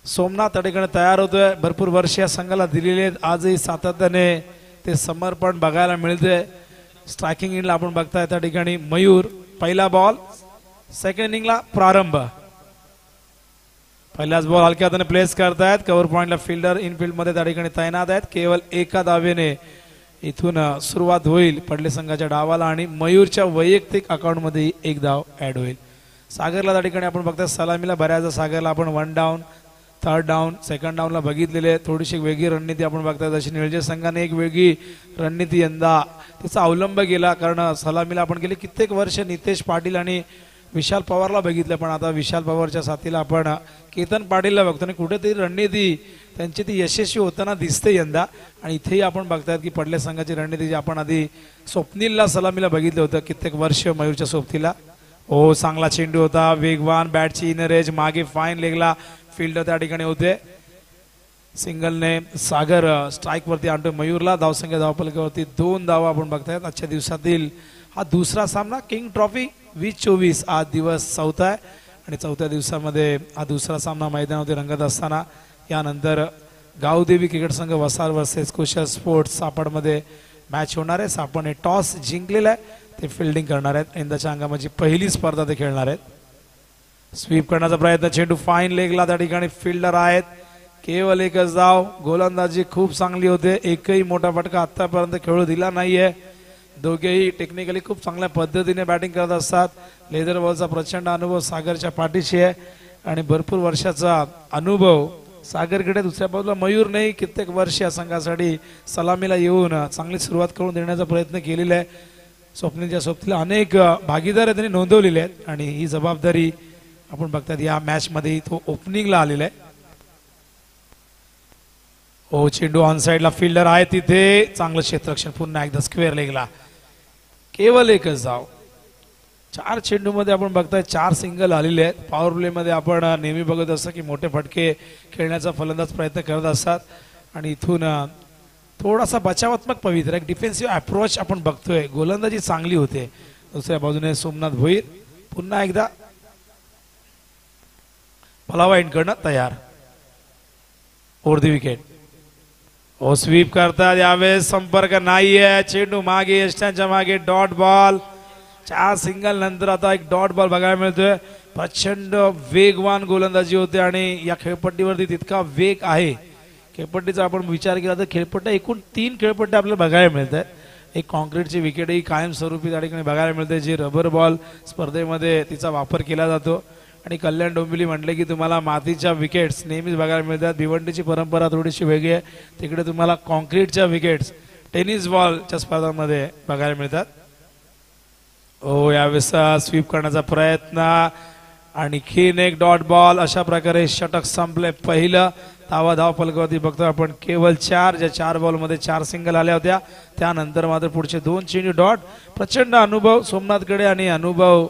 B: सोमनाथ त्या ठिकाणी तयार होतोय. भरपूर वर्ष या संघाला दिलेले आहेत. आजही सातत्याने ते समर्पण बघायला मिळते. स्ट्रायकिंग इनला आपण बघताय त्या ठिकाणी मयूर. पहिला बॉल, सेकंड इनिंगला प्रारंभ. पहिलाच बॉल हलक्या हाताने प्लेस करतायत. कव्हर पॉइंटला फिल्डर इनफिल्ड मध्ये त्या ठिकाणी तैनात आहेत. केवळ एका धावेने इथून सुरुवात होईल पडले संघाच्या डावाला आणि मयूरच्या वैयक्तिक अकाउंट मध्ये एक धाव ऍड होईल. सागरला त्या ठिकाणी आपण बघताय सलामीला बऱ्याचदा सागरला आपण 1 डाऊन, 3rd डाऊन, 2nd डाऊनला बघितलेले. थोडीशी वेगळी रणनीती आपण बघताय. जशी निळजे संघाने एक वेगळी रणनीती यंदा त्याचा अवलंब केला. कारण सलामीला आपण गेले कित्येक वर्ष नितेश पाटील आणि विशाल पवारला बघितलं, पण आता विशाल पवारच्या साथीला आपण केतन पाटीलला बघतो आणि कुठेतरी रणनीती त्यांची ती यशस्वी होताना दिसते यंदा. आणि इथेही आपण बघतायत की पडले संघाची रणनीती जी आपण आधी स्वप्नीलला सलामीला बघितलं होतं कित्येक वर्ष मयूरच्या सोबतीला. हो, चांगला चेंडू होता, वेगवान, बॅटची इनर एज, मागे फाईन लेगला फिल्डर त्या ठिकाणी होते. सिंगलने सागर स्ट्राईक वरती आणतो मयूरला. धावसंख्या धावफलकावरती 2 धावा आपण बघतायत. आजच्या दिवसातील हा दुसरा सामना किंग ट्रॉफी 2024. आज दिवस 4था आहे आणि 4थ्या दिवसामध्ये हा दुसरा सामना मैदानावरती रंगत असताना यानंतर गावदेवी क्रिकेट संघ वसार वर्सेस कुशल स्पोर्ट्स सापडमध्ये मॅच होणार आहे. सापडने टॉस जिंकलेला आहे, ते फिल्डिंग करणार आहेत. यंदाच्या हंगामाची पहिली स्पर्धा ते खेळणार आहेत. स्वीप करण्याचा प्रयत्न, चेंडू फाईन लेगला त्या ठिकाणी फिल्डर आहेत. केवळ एकच धाव. गोलंदाजी खूप चांगली होते. एकही मोठा फटका आतापर्यंत खेळू दिला नाहीये. दोघेही टेक्निकली खूप चांगल्या पद्धतीने बॅटिंग करत असतात. लेदर बॉलचा प्रचंड अनुभव सागरच्या पाठीशी आहे आणि भरपूर वर्षाचा अनुभव सागरकडे. दुसऱ्या बाजूला मयूर नाही, कित्येक वर्ष या संघासाठी सलामीला येऊन चांगली सुरुवात करून देण्याचा प्रयत्न केलेला आहे. स्वप्नीलच्या सोबतीला अनेक भागीदार त्यांनी नोंदवलेले आहेत आणि ही जबाबदारी आपण बघतात या मॅच मध्ये तो ओपनिंगला आलेला आहे. ओ, चेंडू ऑन साइडला फिल्डर आहे तिथे. चांगलं क्षेत्ररक्षण, पुन्हा एकदा स्क्वेअर लेगला. केवळ एकच धाव. 4 चेंडू मध्ये आपण बघताय 4 सिंगल आलेले आहेत. पॉवर प्ले मध्ये आपण नेहमी बघत असतो की मोठे फटके खेळण्याचा फलंदाज प्रयत्न करत असतात आणि इथून थोडासा बचावात्मक पवित्र एक डिफेन्सिव्ह अप्रोच आपण बघतोय. गोलंदाजी चांगली होते. दुसऱ्या बाजूने सोमनाथ भोईर पुन्हा एकदा फलावा एंड करणं तयार. Over the wicket. Oh, sweep करतात. यावेळेस संपर्क नाहीये. चेंडू मागे, यष्टांच्या मागे डॉट बॉल. 4 सिंगल नंतर आता एक डॉट बॉल बघायला मिळतोय. प्रचंड वेगवान गोलंदाजी होते आणि या खेळपट्टीवरती तितका वेग आहे. खेळपट्टीचा आपण विचार केला तर खेळपट्ट्या एकूण 3 खेळपट्ट्या आपल्याला बघायला मिळत आहेत. एक कॉन्क्रीटची विकेटही कायमस्वरूपी त्या ठिकाणी बघायला मिळते, जी रबर बॉल स्पर्धेमध्ये तिचा वापर केला जातो. आणि कल्याण डोंबिवली म्हटले की तुम्हाला मातीच्या विकेट्स नेहमीच बघायला मिळतात. भिवंडीची परंपरा थोडीशी वेगळी आहे. तिकडे तुम्हाला कॉन्क्रीटच्या विकेट्स टेनिस बॉलच्या स्पर्धांमध्ये बघायला मिळतात. ओ, यावेळेस स्वीप करण्याचा प्रयत्न, आणखीन एक डॉट बॉल. अशा प्रकारे षटक संपले. पहिलं धाव फलकावरती बघतो आपण केवळ 4, ज्या 4 बॉलमध्ये 4 सिंगल आल्या होत्या. त्यानंतर मात्र पुढचे 2 चेंडू डॉट. प्रचंड अनुभव सोमनाथकडे आणि अनुभव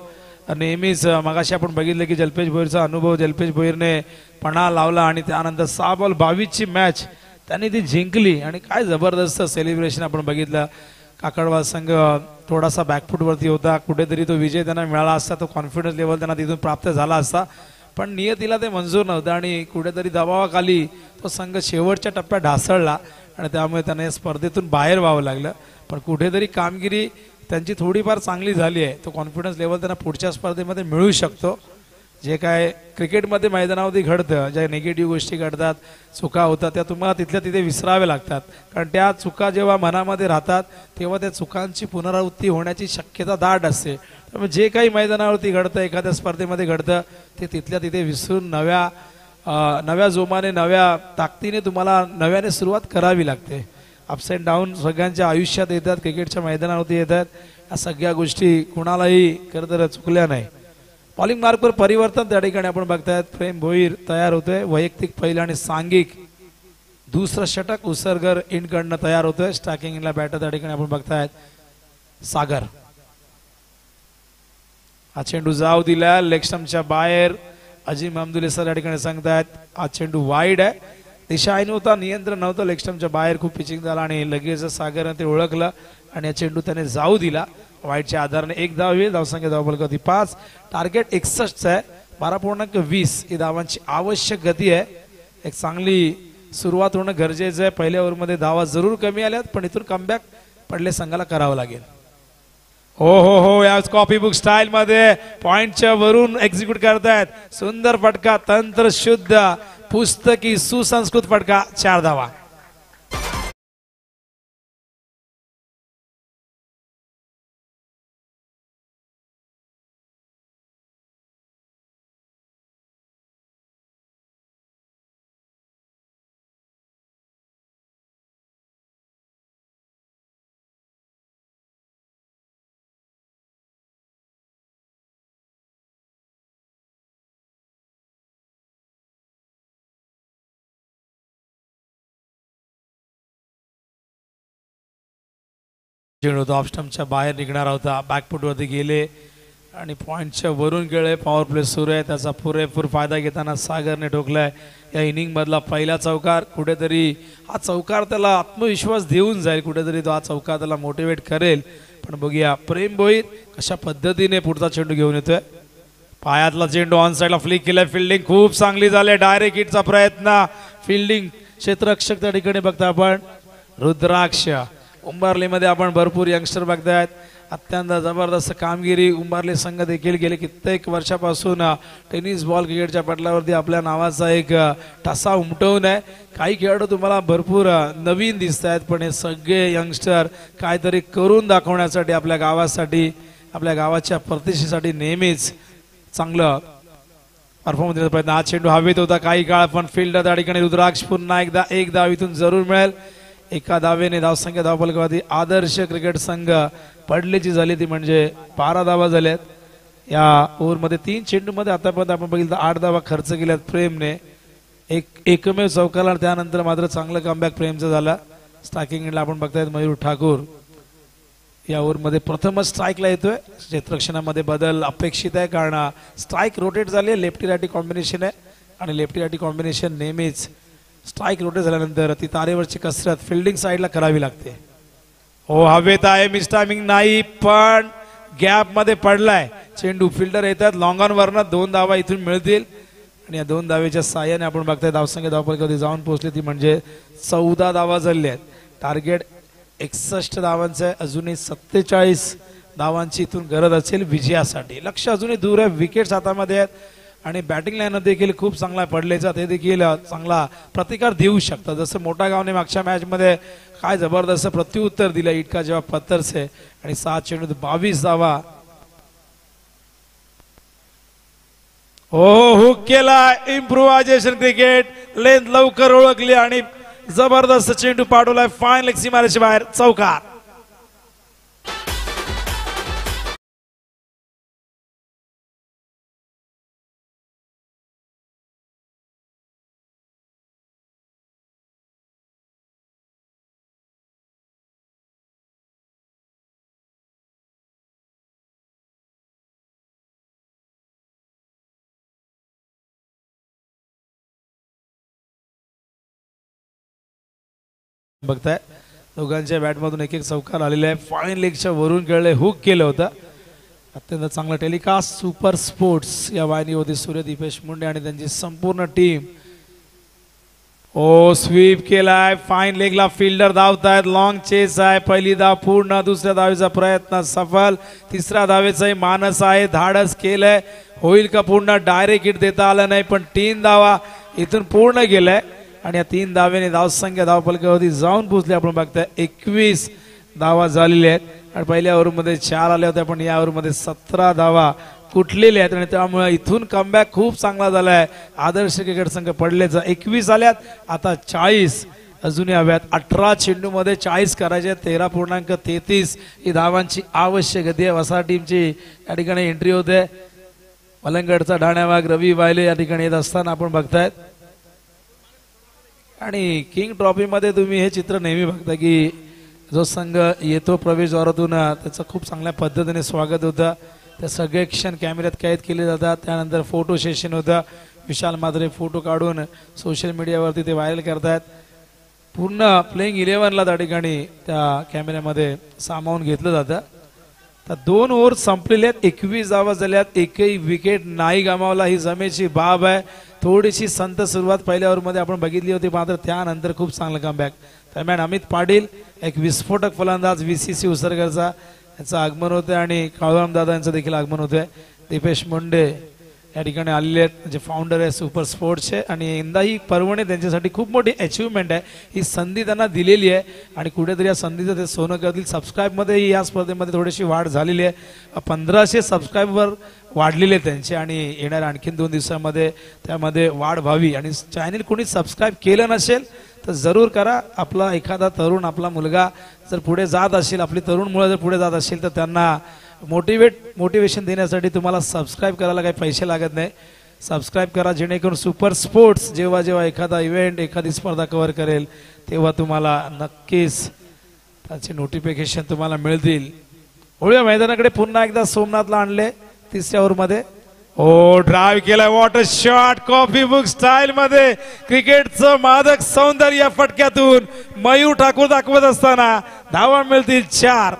B: नेहमीच मगाशी आपण बघितलं की जल्पेश भोईरचा अनुभव. जल्पेश भोईरने पणा लावला आणि त्यानंतर 6 बॉल 22 ची मॅच त्यांनी ती जिंकली आणि काय जबरदस्त सेलिब्रेशन आपण बघितलं. काकडवाल संघ थोडासा बॅकफुटवरती होता. कुठेतरी तो विजय त्यांना मिळाला असता, तो कॉन्फिडन्स लेवल त्यांना तिथून प्राप्त झाला असता, पण नियतीला ते मंजूर नव्हतं आणि कुठेतरी दबावाखाली तो संघ शेवटच्या टप्प्यात ढासळला आणि त्यामुळे त्यांना या स्पर्धेतून बाहेर व्हावं लागलं. पण कुठेतरी कामगिरी त्यांची थोडीफार चांगली झाली आहे. तो कॉन्फिडन्स लेवल त्यांना पुढच्या स्पर्धेमध्ये मिळू शकतो. जे काय क्रिकेटमध्ये मैदानावरती घडतं, ज्या निगेटिव्ह गोष्टी घडतात, चुका होतात, त्या तुम्हाला तिथल्या तिथे विसराव्या लागतात. कारण त्या चुका जेव्हा मनामध्ये राहतात तेव्हा त्या चुकांची पुनरावृत्ती होण्याची शक्यता दाट असते. त्यामुळे जे काही मैदानावरती घडतं, एखाद्या स्पर्धेमध्ये घडतं, ते तिथल्या तिथे विसरून नव्या जोमाने, नव्या ताकदीने तुम्हाला नव्याने सुरुवात करावी लागते. अप्स अँड डाऊन सगळ्यांच्या आयुष्यात येतात, क्रिकेटच्या मैदानावरती येतात. या सगळ्या गोष्टी कुणालाही खरं तर चुकल्या नाही. बॉलिंग मार्कवर परिवर्तन त्या ठिकाणी आपण बघतायत. प्रेम भोईर तयार होतोय. वैयक्तिक पहिलं आणि सांघिक दुसरं षटक उसरगर इंडकडनं तयार होतोय. स्ट्रायकिंग इनला बॅटर त्या ठिकाणी आपण बघतायत सागर. हा चेंडू जाऊ दिला लेग स्टंपच्या बाहेर. अजिम अमदुले सर या ठिकाणी सांगतायत हा चेंडू वाईड आहे. दिशा नव्हता, नियंत्रण नव्हतं, लेग स्टंपच्या बाहेर खूप पिचिंग झाला आणि लगेच सागरने ते ओळखलं आणि हा चेंडू त्याने जाऊ दिला. वाईटच्या आधाराने एक धाव होईल. धावसंख्या धावफलक होती 5. टार्गेट 61 आहे. 12.20 ही धावांची आवश्यक गती आहे. एक चांगली सुरुवात होणं गरजेचं आहे. पहिल्या ओव्हरमध्ये धावा जरूर कमी आल्यात, पण इथून कमबॅक पडले संघाला करावं लागेल. हो हो हो, या कॉपी बुक स्टाईल मध्ये पॉइंटच्या वरून एक्झिक्यूट करतायत. सुंदर फटका, तंत्र शुद्ध, पुस्तकी सुसंस्कृत फटका. 4 धावा. चेंडू ऑफ स्टंपच्या बाहेर निघणार होता. बॅकफुटवरती गेले आणि पॉइंटच्या वरून गेले. पॉवर प्ले सुरू आहे, त्याचा पुरेपूर फायदा घेताना सागरने ठोकलाय. या इनिंग मधला पहिला चौकार. कुठेतरी हा चौकार त्याला आत्मविश्वास देऊन जाईल, कुठेतरी तो हा चौकार त्याला मोटिवेट करेल. पण बघूया प्रेम भोईर कशा पद्धतीने पुढचा चेंडू घेऊन येतोय. पायातला चेंडू ऑन साईडला फ्लिक केलाय. फिल्डिंग खूप चांगली झाली. डायरेक्ट हिटचा प्रयत्न. फिल्डिंग क्षेत्ररक्षक त्या ठिकाणी बघता आपण रुद्राक्ष. उंबारलीमध्ये आपण भरपूर यंगस्टर बघतायत. अत्यंत जबरदस्त कामगिरी. उंबारली संघ देखील गेले कित्येक वर्षापासून टेनिस बॉल क्रिकेटच्या पटलावरती आपल्या नावाचा एक ठसा उमटवून आहे. काही खेळाडू तुम्हाला भरपूर नवीन दिसत आहेत, पण हे सगळे यंगस्टर काहीतरी करून दाखवण्यासाठी, आपल्या गावासाठी, आपल्या गावाच्या प्रतिष्ठेसाठी नेहमीच चांगलं परफॉर्मन्स देण्याचा प्रयत्न. हा चेंडू हवेत होता काही काळ, पण फिल्डर त्या ठिकाणी रुद्राक्ष पुन्हा एकदा एक धाव इथून जरूर मिळेल. एका धावेने धावसंख्या धावफलकावरती आदर्श क्रिकेट संघ पडलेची झाली, ती म्हणजे 12 धावा झाल्यात. या ओव्हरमध्ये 3 चेंडूमध्ये आतापर्यंत आपण बघितलं 8 धावा खर्च केल्यात प्रेमने. एकमेव चौकारला. त्यानंतर मात्र चांगलं कमबॅक प्रेमचं झालं. स्ट्रायकिंगला आपण बघतायत मयूर ठाकूर या ओव्हरमध्ये प्रथमच स्ट्राईकला येतोय. क्षेत्ररक्षणामध्ये बदल अपेक्षित आहे, कारण स्ट्राईक रोटेट झाली आहे. लेफ्टी रायटी कॉम्बिनेशन आहे आणि लेफ्टी रायटी कॉम्बिनेशन नेहमीच स्ट्राईक रोटेट झाल्यानंतर ती तारेवरची कसरत फिल्डिंग साईडला करावी लागते. हो, हवेत आहे, मिस टायमिंग नाही, पण गॅप मध्ये पडलाय चेंडू. फिल्डर येतात लॉंग ऑन वरनं. 2 धावा इथून मिळतील आणि या 2 धावेच्या साहाय्याने आपण बघताय धावसंख्या धावफलकावरती जाऊन पोहोचली, ती म्हणजे 14 धावा झाल्या आहेत. टार्गेट 61 धावांचं आहे. अजूनही 47 धावांची इथून गरज असेल विजयासाठी. लक्ष अजूनही दूर आहे. विकेट्स हातामध्ये आहेत आणि बॅटिंग लाईन देखील खूप चांगला पडलेचा, ते देखील चांगला प्रतिकार देऊ शकतात. जसं मोठा गावने मागच्या मॅच मध्ये काय जबरदस्त प्रत्युत्तर दिलं इटका जेव्हा पत्तरसे, आणि 7 चेंडू 22 धावा. हो, हुक केला. Improvisation cricket. लेंथ लवकर ओळखली आणि जबरदस्त चेंडू पाठवलाय फाईन लेग सीमारेषे बाहेर. चौकार. बघताय दोघांच्या बॅटमधून एक चौकार आलेला आहे. फाईन लेगच्या वरून खेळले, हुक केलं होतं. अत्यंत चांगलं टेलिकास्ट. सुपर स्पोर्ट्स या वाहिनीवरती सूर्य दीपेश मुंडे आणि त्यांची संपूर्ण टीम. ओ स्वीप केलाय, फाईन लेगला फिल्डर धावतायत, लॉंग चेस आहे, पहिली धाव पूर्ण, दुसऱ्या धावेचा प्रयत्न सफल, तिसऱ्या धावेचाही मानस आहे, धाडस केलंय, होईल का पूर्ण, डायरेक्ट हिट देता आलं नाही पण 3 धावा इथून पूर्ण गेलाय आणि या 3 धावेने धावसंख्या धावफलकावरती जाऊन पोहोचली. आपण बघताय 21 धावा झालेल्या आहेत आणि पहिल्या ओव्हरमध्ये 4 आल्या होत्या पण या ओव्हरमध्ये 17 धावा कुठलेले आहेत आणि त्यामुळे इथून कमबॅक खूप चांगला झालाय. आदर्श क्रिकेट संघ पडलेचा 21 आल्यात, आता 40 अजूनही हव्यात. 18 चेंडूमध्ये 40 करायचे, 13.33 ही धावांची आवश्यक आहे. वसा टीमची या ठिकाणी एंट्री होते. मलंगडचा डाण्यावाग रवी वायले या ठिकाणी येत असताना आपण बघतायत आणि किंग ट्रॉफी मध्ये तुम्ही हे चित्र नेहमी बघता की जो संघ येतो प्रवेशद्वारातून त्याचं खूप चांगल्या पद्धतीने स्वागत होतं. ते सगळे क्षण कॅमेऱ्यात कैद केले जातात. त्यानंतर फोटो सेशन होतं. विशाल मात्रे फोटो काढून सोशल मीडियावरती ते व्हायरल करतायत. पूर्ण प्लेइंग 11ला त्या ठिकाणी त्या कॅमेऱ्यामध्ये सामावून घेतलं जातं. तर 2 ओव्हर संपलेले आहेत, 21 धावा झाल्यात, एकही विकेट नाही गमावला, ही जमेची बाब आहे. थोडीशी संत सुरुवात पहिल्या ओव्हरमध्ये आपण बघितली होती मात्र त्यानंतर खूप चांगलं कमबॅक. दरम्यान अमित पाटील एक विस्फोटक फलंदाज VCC उसरकरचा याचं आगमन होते आणि काळूराम दादा यांचं देखील आगमन होते. दीपेश मुंडे या ठिकाणी आलेले आहेत जे फाउंडर आहे सुपर स्पोर्ट्सचे आणि यंदा ही पर्वणी त्यांच्यासाठी खूप मोठी अचिव्हमेंट आहे. ही संधी त्यांना दिलेली आहे आणि कुठेतरी या संधीचं ते सोनं करतील. सबस्क्राईबमध्ये या स्पर्धेमध्ये थोडीशी वाढ झालेली आहे. 1500 सबस्क्राईबर वाढलेले त्यांचे आणि येणाऱ्या आणखीन 2 दिवसामध्ये त्यामध्ये वाढ व्हावी. आणि चॅनल कोणी सबस्क्राईब केलं नसेल तर जरूर करा. आपला एखादा तरुण आपला मुलगा जर पुढे जात असेल, आपली तरुण मुलं जर पुढे जात असेल तर त्यांना मोटिवेशन देण्यासाठी तुम्हाला सबस्क्राईब करायला काही पैसे लागत नाही. सबस्क्राईब करा जेणेकरून सुपर स्पोर्ट्स जेव्हा जेव्हा एखादा इव्हेंट एखादी स्पर्धा कव्हर करेल तेव्हा तुम्हाला नक्कीच त्याचे नोटिफिकेशन तुम्हाला मिळतील. होळी मैदानाकडे पुन्हा एकदा सोमनाथला आणले 3ऱ्या ओव्हरमध्ये. ओ ड्राईव्ह केलाय, water shot coffee book style मध्ये क्रिकेटचं मादक सौंदर्य या फटक्यातून मयूर ठाकूर दाखवत असताना धावा मिळतील 4.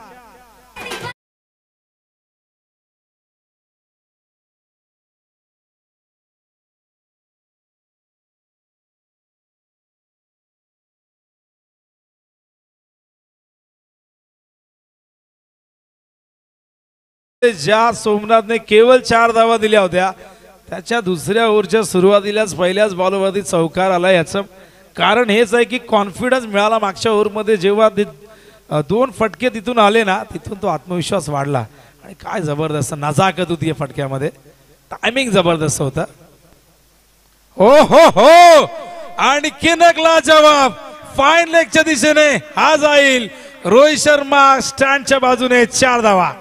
B: ज्या सोमनाथने केवळ 4 धावा दिल्या होत्या त्याच्या दुसऱ्या ओव्हरच्या सुरुवातीलाच पहिल्याच बॉलवरती चौकार आला. याचं कारण हेच आहे की कॉन्फिडन्स मिळाला. मागच्या ओव्हरमध्ये जेव्हा 2 फटके तिथून आले ना तिथून तो आत्मविश्वास वाढला आणि काय जबरदस्त नजाकत होती या फटक्यामध्ये. टायमिंग जबरदस्त होता. हो हो हो आणि किनकला जवाब फाईन लेगच्या दिशेने हा जाईल. रोहित शर्मा स्टँडच्या बाजूने 4 धावा.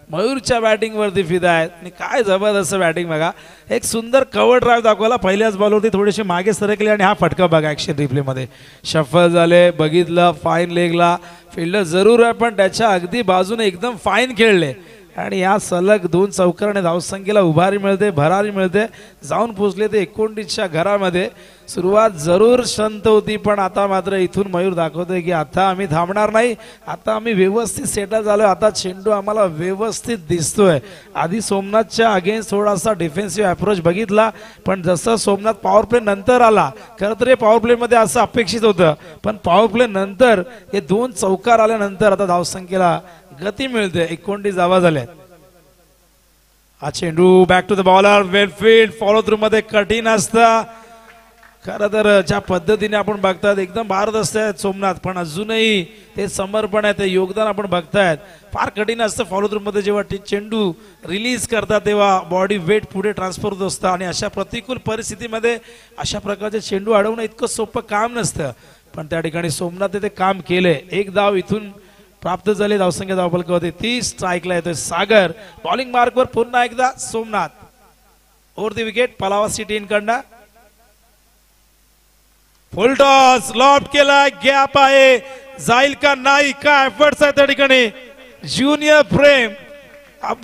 B: मयूरच्या बॅटिंग वरती फिदा आहेत आणि काय जबरदस्त बॅटिंग बघा. एक सुंदर कव्हर ड्राईव्ह दाखवला. पहिल्याच बॉलवरती थोडेसे मागे सरकले आणि हा फटका बघा ऍक्शन रिप्ले मध्ये शफल झाले. बघितलं फाईन लेगला फिल्डर जरूर आहे पण त्याच्या अगदी बाजूने एकदम फाईन खेळले आणि या सलग 2 चौकाराने धावसंख्येला उभारी मिळते, भरारी मिळते. जाऊन पोचले ते 29च्या घरामध्ये. सुरुवात जरूर शांत होती पण आता मात्र इथून मयूर दाखवतोय की आता आम्ही थांबणार नाही. आता आम्ही व्यवस्थित सेटल झालोय. आता चेंडू आम्हाला व्यवस्थित दिसतोय. आधी सोमनाथच्या अगेन्स्ट थोडासा डिफेन्सिव्ह अप्रोच बघितला पण जसं सोमनाथ पॉवर प्ले नंतर आला, खरं तर हे पॉवर प्ले मध्ये असं अपेक्षित होतं पण पॉवर प्ले नंतर हे 2 चौकार आल्यानंतर आता धावसंख्येला गती मिळते. 29 धावा झाल्या. हा चेंडू back to the bowler well fielded follow through मध्ये कठीण असतं. खरं तर ज्या पद्धतीने आपण बघतात एकदम भारदस्त आहेत सोमनाथ पण अजूनही ते समर्पण आहे, ते योगदान आपण बघतायत. फार कठीण असतं फॉलो थ्रू मध्ये जेव्हा चेंडू रिलीज करतात तेव्हा बॉडी वेट पुढे ट्रान्सफर होत असतं आणि अशा प्रतिकूल परिस्थितीमध्ये अशा प्रकारचे चेंडू अडवणं इतकं सोपं काम नसतं पण त्या ठिकाणी सोमनाथ ते काम केले. 1 धाव इथून प्राप्त झाले. धावसंख्या धावफलकावरती 30 स्ट्राईकला येतोय सागर. बॉलिंग मार्कवर पुन्हा एकदा Somnath. Over the wicket Palava city इनकडनं फुल टॉस लॉफ्ट केला. गॅप आहे, जाईल का नाही, काय एफर्ट्स आहे त्या ठिकाणी. ज्युनियर प्रेम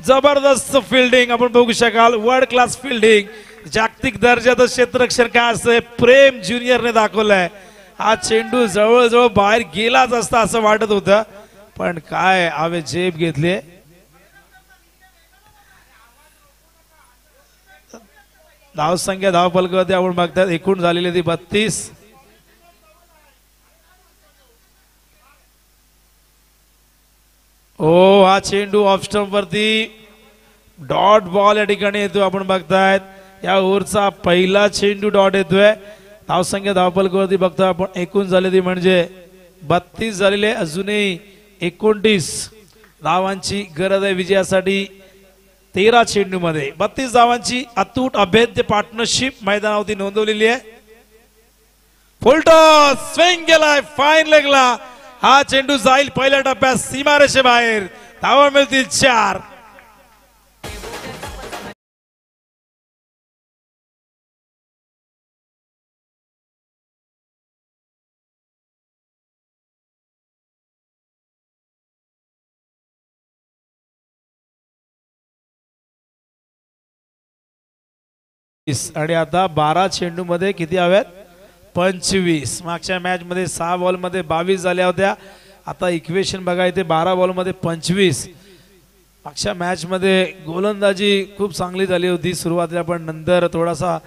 B: जबरदस्त फिल्डिंग आपण बघू शकाल, वर्ल्ड क्लास फिल्डिंग, जागतिक दर्जाचं क्षेत्ररक्षण काय असतं प्रेम ज्युनियरने दाखवलंय. हा चेंडू जवळजवळ बाहेर गेलाच असता असं वाटत होतं, पण काय आवे झेप घेतले. धावसंख्या धावफलकावरती आपण बघतात एकूण झालेली ती 32. ओ हा चेंडू ऑफ स्टंप वरती डॉट बॉल या ठिकाणी येतो. आपण बघतायत या ओव्हरचा पहिला चेंडू डॉट येतोय. धावसंख्या धावफलकावरती बघतोय आपण एकूण झालेली म्हणजे 32 झालेले. अजूनही 29 धावांची गरज आहे विजयासाठी. 13 चेंडू मध्ये 32 धावांची अतूट अभेद्य पार्टनरशिप मैदानावरती नोंदवलेली आहे. फुलटॉस स्विंग केलाय फाईन लेगला. हा चेंडू जाईल पहिल्या टप्प्यात सीमारेषे बाहेर. धावा मिळतील 4. आणि आता 12 चेंडू मध्ये किती हव्यात 25. मागच्या मॅच मध्ये 6 बॉल मध्ये 22 झाल्या होत्या. आता इक्वेशन बघा इथे 12 बॉल मध्ये 25. मागच्या मॅच मध्ये गोलंदाजी खूप चांगली झाली होती सुरुवातीला, पण नंतर थोडासा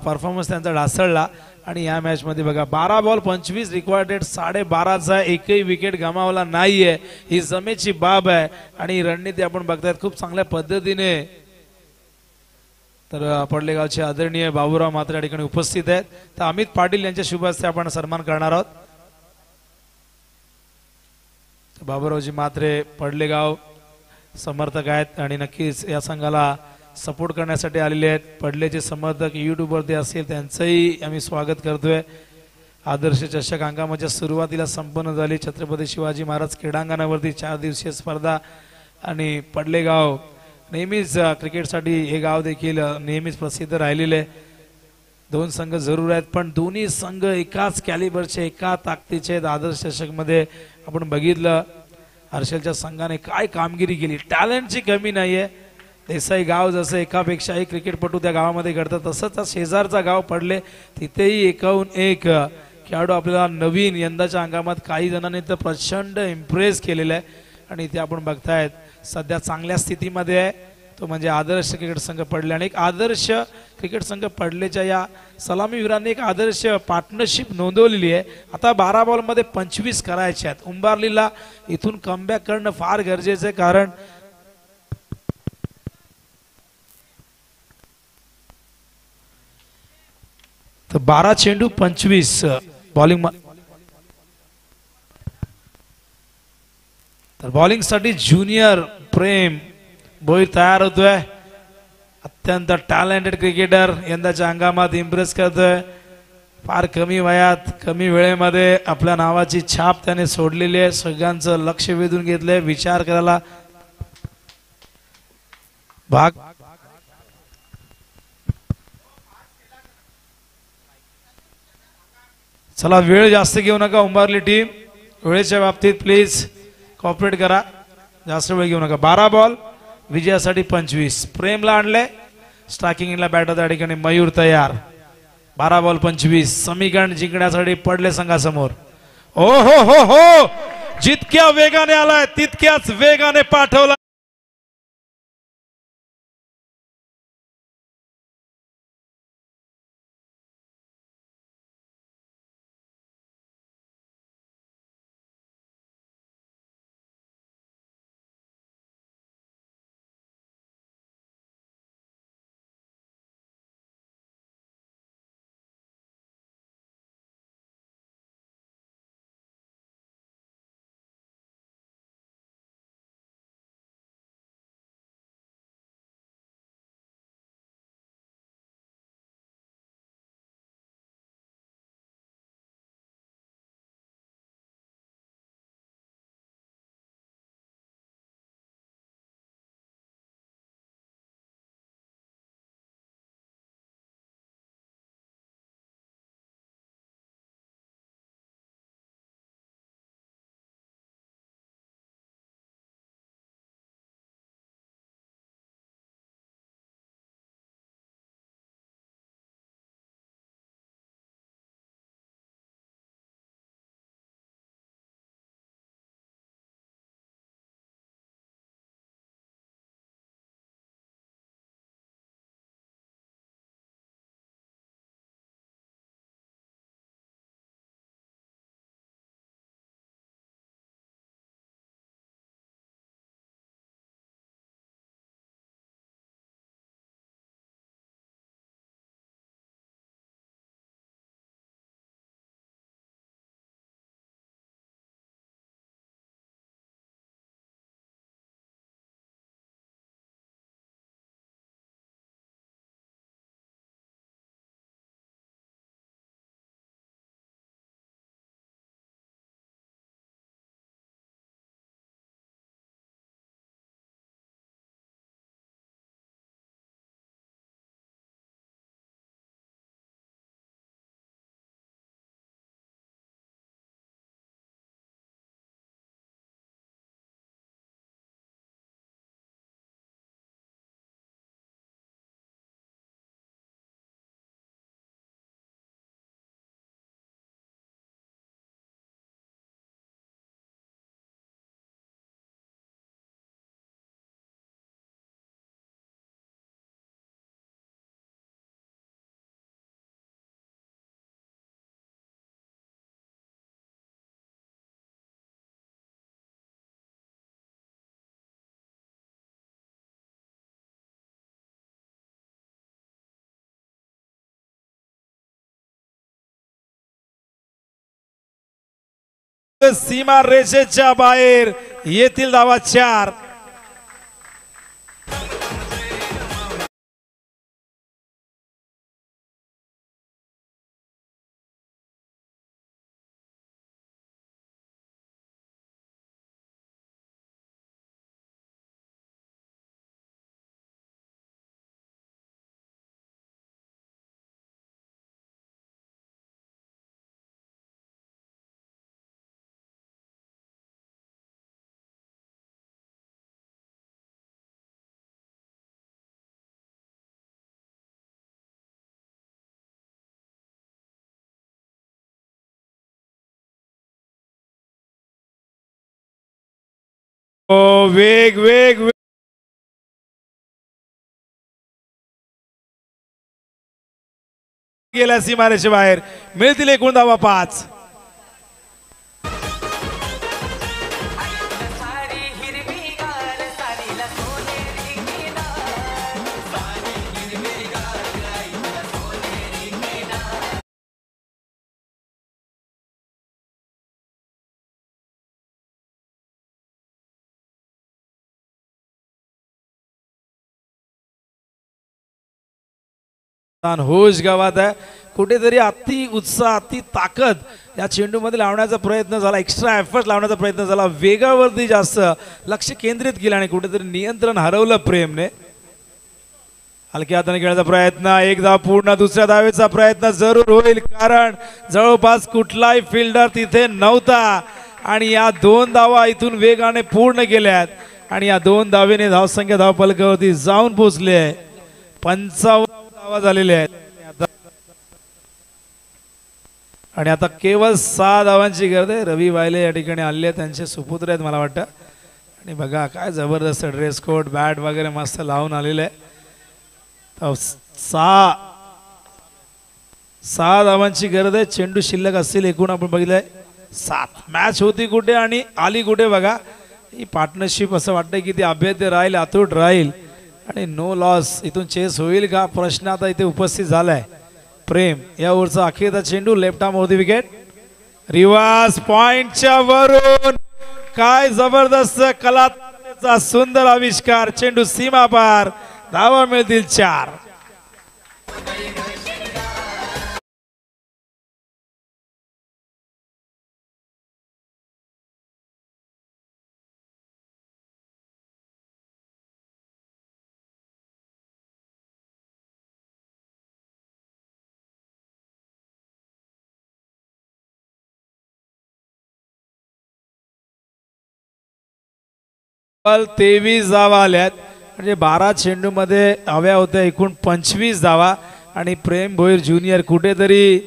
B: परफॉर्मन्स त्यांचा ढासळला. आणि या मॅच मध्ये बघा 12 बॉल 25 रिक्वायर्ड रेट 12.5चा. एकही विकेट गमावला नाहीये. ही जमेची बाब आहे. आणि रणनीती आपण बघतायत खूप चांगल्या पद्धतीने. तर पडलेगावचे आदरणीय बाबूराव मात्र या ठिकाणी उपस्थित आहेत. तर अमित पाटील यांच्या शुभ हस्ते आपण सन्मान करणार आहोत. बाबूरावजी मात्रे पडलेगाव समर्थक आहेत आणि नक्कीच या संघाला सपोर्ट करण्यासाठी आलेले आहेत. पडलेचे समर्थक युट्यूब वरती असतील त्यांचंही आम्ही स्वागत करतोय. आदर्श चषक हंगामाच्या सुरुवातीला संपन्न झाली छत्रपती शिवाजी महाराज क्रीडांगणावरती 4 दिवसीय स्पर्धा. आणि पडलेगाव नेहमीच क्रिकेटसाठी हे गाव देखील नेहमीच प्रसिद्ध राहिलेले. 2 संघ जरूर आहेत, पण दोन्ही संघ एकाच कॅलिबरचे एका ताकदीचे आहेत. आदर्श चषक मध्ये आपण बघितलं हर्षलच्या संघाने काय कामगिरी केली. टॅलेंटची कमी नाहीये. देसाई गाव जसं एकापेक्षा एक क्रिकेटपटू त्या गावामध्ये घडतं, तसंच शेजारचा गाव पडले तिथेही एकाहून एक खेळाडू आपल्याला नवीन यंदाच्या हंगामात काही जणांनी तर प्रचंड इम्प्रेस केलेलं आहे. आणि इथे आपण बघतायत सध्या चांगल्या स्थितीमध्ये आहे तो म्हणजे आदर्श क्रिकेट संघ पडले. आणि एक आदर्श क्रिकेट संघ पडलेच्या या सलामीवीरांनी एक आदर्श पार्टनरशिप नोंदवलेली आहे. आता 12 बॉल मध्ये 25 करायचे आहेत. उंबारलीला इथून कमबॅक करणं फार गरजेचं आहे, कारण तर 12 चेंडू 25 बॉलिंग. तर बॉलिंग साठी ज्युनियर प्रेम भोईर तयार होतोय. अत्यंत टॅलेंटेड क्रिकेटर यंदाच्या हंगामात इम्प्रेस करतोय. फार कमी वयात कमी वेळेमध्ये आपल्या नावाची छाप त्याने सोडलेली आहे. सगळ्यांचं लक्ष वेधून घेतलंय. विचार करायला भाग. चला वेळ जास्त घेऊ नका उंबारली टीम. वेळेच्या बाबतीत प्लीज कॉपरेट करा, जास्त वेळ घेऊ नका. 12 बॉल विजयासाठी 25. प्रेमला आणले स्ट्रायकिंगला बॅटर त्या ठिकाणी मयूर तयार. 12 बॉल 25 समीकरण जिंकण्यासाठी पडले संघासमोर. ओ हो हो हो, जितक्या वेगाने आलाय तितक्याच वेगाने पाठवला. सीमा रेषेच्या बाहेर येथील धावा 4. वेग वेग गेल्या सीमारेषे बाहेर मिळतील एकूण धावा 5. होश गावात आहे. कुठेतरी अति उत्साह अति ताकद या चेंडूमध्ये लावण्याचा प्रयत्न झाला. एक्स्ट्रा एफर्ट लावण्याचा प्रयत्न झाला. वेगावरती जास्त लक्ष केंद्रित केलं आणि कुठेतरी नियंत्रण हरवलं प्रेमने. हलक्या हाताने खेळण्याचा प्रयत्न. एक धाव पूर्ण. दुसऱ्या धावेचा प्रयत्न जरूर होईल कारण जवळपास कुठलाही फिल्डर तिथे नव्हता आणि या 2 धावा इथून वेगाने पूर्ण केल्यात आणि या 2 धावेने धावसंख्या धावफलकावरती जाऊन पोहोचले. 55 धावा झालेले आहेत आणि आता केवळ 6 धावांची गरज आहे. रवी वायले या ठिकाणी आले, त्यांचे सुपुत्र आहेत मला वाटतं. आणि बघा काय जबरदस्त ड्रेस कोड बॅट वगैरे मस्त लावून आलेले आहे. 6 धावांची गरज आहे. चेंडू शिल्लक असतील एकूण आपण बघितलंय 7. मॅच होती कुठे आणि आली कुठे बघा. ही पार्टनरशिप असं वाटतंय की ती अभेद्य राहील, अतूट राहील आणि नो लॉस. इथून चेस होईल का प्रश्न आता इथे उपस्थित झालाय. प्रेम या ओव्हरचा अखेरचा चेंडू लेफ्ट आर्म वरती विकेट. रिवाज पॉइंटच्या वरून काय जबरदस्त कलात्मकतेचा सुंदर आविष्कार. चेंडू सीमा पार. धावा मिळतील 4. बॉल 23 धावा आल्यात म्हणजे 12 चेंडू मध्ये हव्या होत्या एकूण 25 धावा. आणि प्रेम भोईर ज्युनियर कुठेतरी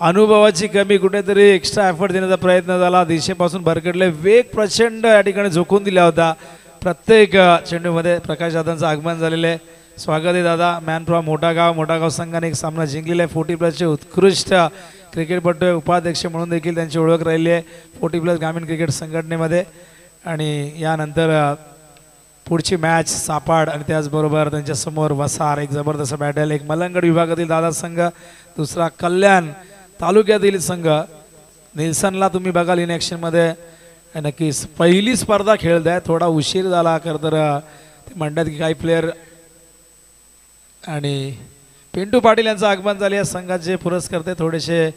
B: अनुभवाची कमी, कुठेतरी एक्स्ट्रा एफर्ट देण्याचा प्रयत्न झाला. दिशेपासून भरकटले. वेग प्रचंड या ठिकाणी झोकून दिला होता. प्रत्येक चेंडूमध्ये प्रकाश दादांचं आगमन झालेलं आहे. स्वागत आहे दादा. मॅन फ्रॉम मोठागाव संघाने एक सामना जिंकलेला आहे. 40+ चे उत्कृष्ट क्रिकेटपटू उपाध्यक्ष म्हणून देखील त्यांची ओळख राहिली आहे 40+ ग्रामीण क्रिकेट संघटनेमध्ये. आणि यानंतर पुढची मॅच सापाड आणि त्याचबरोबर त्यांच्यासमोर वसार. एक जबरदस्त बॅटल. एक मलंगड विभागातील दादा संघ, दुसरा कल्याण तालुक्यातील संघ. निल्सनला तुम्ही बघाल इन ॲक्शनमध्ये. नक्कीच पहिली स्पर्धा खेळत आहे. थोडा उशीर झाला खरं तर ते म्हणतात की काही प्लेयर. आणि पिंटू पाटील यांचं आगमन झाले. या संघाचे पुरस्कर्ते थोडेसे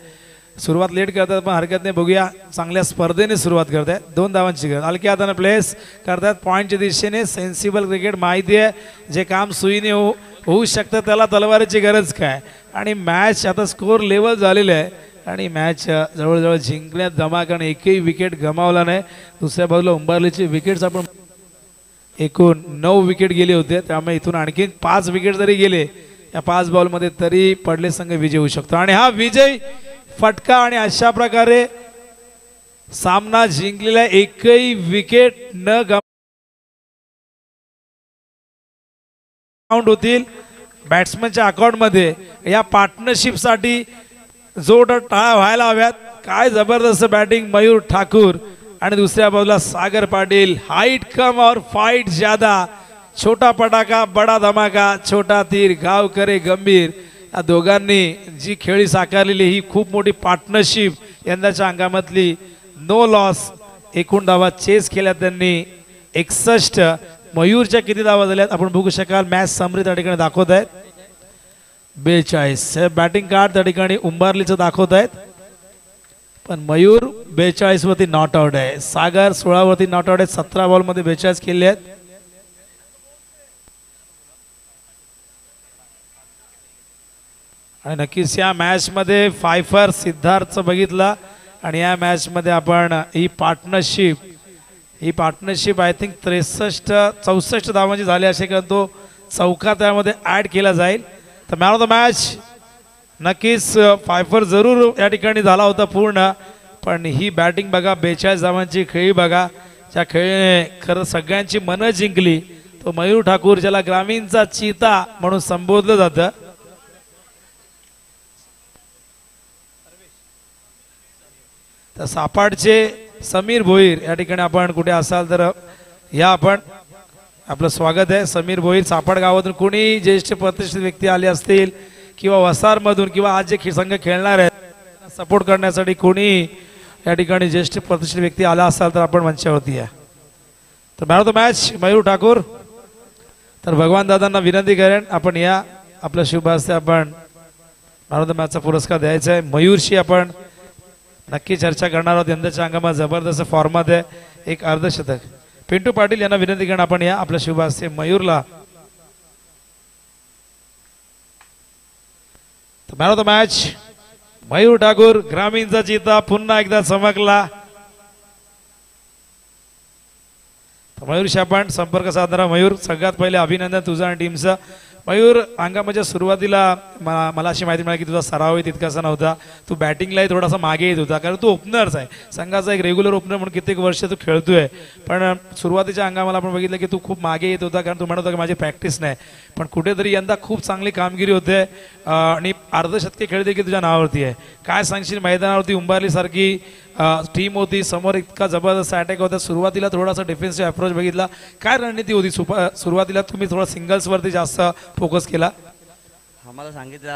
B: सुरुवात लेट करतात पण हरकत नाही. बघूया चांगल्या स्पर्धेने सुरुवात करतात. 2 धावांची गरज. हलक्या हाताने प्लेस करतात पॉईंटच्या दिशेने. Sensible cricket. माहिती आहे जे काम सुईने होऊ शकतं त्याला तलवारीची गरज काय. आणि मॅच आता स्कोर लेवल झालेलं आहे आणि मॅच जवळजवळ जिंकण्यात धमाकाने एकही विकेट गमावला नाही. दुसऱ्या बाजूला उंबरलीची विकेट्स आपण एकूण 9 विकेट गेले होते. त्यामुळे इथून आणखी 5 विकेट जरी गेले या 5 बॉलमध्ये तरी पडले संघ विजय होऊ शकतो. आणि हा विजय फटका आणि अशा प्रकारे सामना जिंकलेला. एकही विकेट न गमावून होतील बॅट्समनच्या अकाउंटमध्ये. या पार्टनरशिपसाठी जोड टाळ्या व्हायला हव्यात. काय जबरदस्त बॅटिंग मयूर ठाकूर आणि दुसऱ्या बाजूला सागर पाटील. हाईट कम और फाइट ज्यादा. छोटा पटाका बडा धमाका. छोटा तीर गाव करे गंभीर. या दोघांनी जी खेळी साकारलेली ही खूप मोठी पार्टनरशिप यंदाच्या अंगामधली नो लॉस. एकूण धावा चेस केल्या त्यांनी 61. मयूरच्या किती धावा झाल्यात आपण बघू शकाल. मॅच समरी त्या ठिकाणी दाखवत आहेत 42. बॅटिंग कार्ड त्या ठिकाणी उंबारलीचं दाखवत आहेत, पण मयूर 42 वरती नॉट आउट आहे. सागर 16 वरती नॉट आउट आहे. 17 बॉल मध्ये 42 केले आहेत. आणि नक्कीच या मॅच मध्ये फायफर सिद्धार्थचं बघितलं आणि या मॅच मध्ये आपण ही पार्टनरशिप आय थिंक 64 धावांची झाली असे, कारण तो चौका त्यामध्ये ऍड केला जाईल. तर मॅन ऑफ द मॅच नक्कीच फायफर जरूर या ठिकाणी झाला होता पूर्ण, पण ही बॅटिंग बघा, 42 धावांची खेळी बघा, ज्या खेळीने खरं सगळ्यांची मनं जिंकली. तो मयूर ठाकूर, ज्याला ग्रामीणचा चीता म्हणून संबोधलं जातं. तर सापाडचे समीर भोईर या ठिकाणी आपण कुठे असाल तर या आपण आपलं स्वागत आहे. समीर भोईर सापाड गावातून कोणी ज्येष्ठ प्रतिष्ठित व्यक्ती आले असतील किंवा वसारमधून किंवा आज जे संघ खेळणार आहेत सपोर्ट करण्यासाठी कोणी या ठिकाणी ज्येष्ठ प्रतिष्ठित व्यक्ती आला असाल तर आपण मंचावरती आहे. तर man of the match Mayur Thakur. तर भगवान दादांना विनंती करेन आपण या आपल्या शुभ हस्ते आपण मॅन ऑफ द मॅचचा पुरस्कार द्यायचा आहे. मयूरशी आपण नक्की चर्चा करणार आहोत. यंदाच्या अंगामा जबरदस्त फॉर्मात आहे, एक अर्धशतक. पिंटू पाटील यांना विनंती करून आपण या आपल्या शुभ हस्ते मयूरला. Man of the match Mayur Thakur, ग्रामीणचा चीता पुन्हा एकदा चमकला. मयूरशी आपण संपर्क साधणारा. मयूर, सगळ्यात पहिले अभिनंदन तुझं आणि टीमचं. मयूर, अंगामध्ये सुरुवातीला मला अशी माहिती मिळाली की तुझा सरावही तितकासा नव्हता, तू बॅटिंगलाही थोडासा मागे येत होता, कारण तू ओपनरच आहे, संघाचा एक रेग्युलर ओपनर म्हणून कित्येक वर्ष तू खेळतोय. पण सुरुवातीच्या अंगामध्ये आपण बघितलं की तू खूप मागे येत होता, कारण तू म्हणत होता की माझी प्रॅक्टिस नाही. पण कुठेतरी यंदा खूप चांगली कामगिरी होते आणि अर्धशतके खेळ देखील तुझ्या नावावरती आहे. काय सांगशील, मैदानावरती उंबारली सारखी टीम होती, समोर इतका जबरदस्त अटॅक होता, सुरुवातीला थोडासा डिफेन्सिव्ह अप्रोच बघितला, काय रणनीती होती सुरुवातीला? तुम्ही थोडा सिंगल्सवरती जास्त फोकस केला.
E: आम्हाला सांगितलं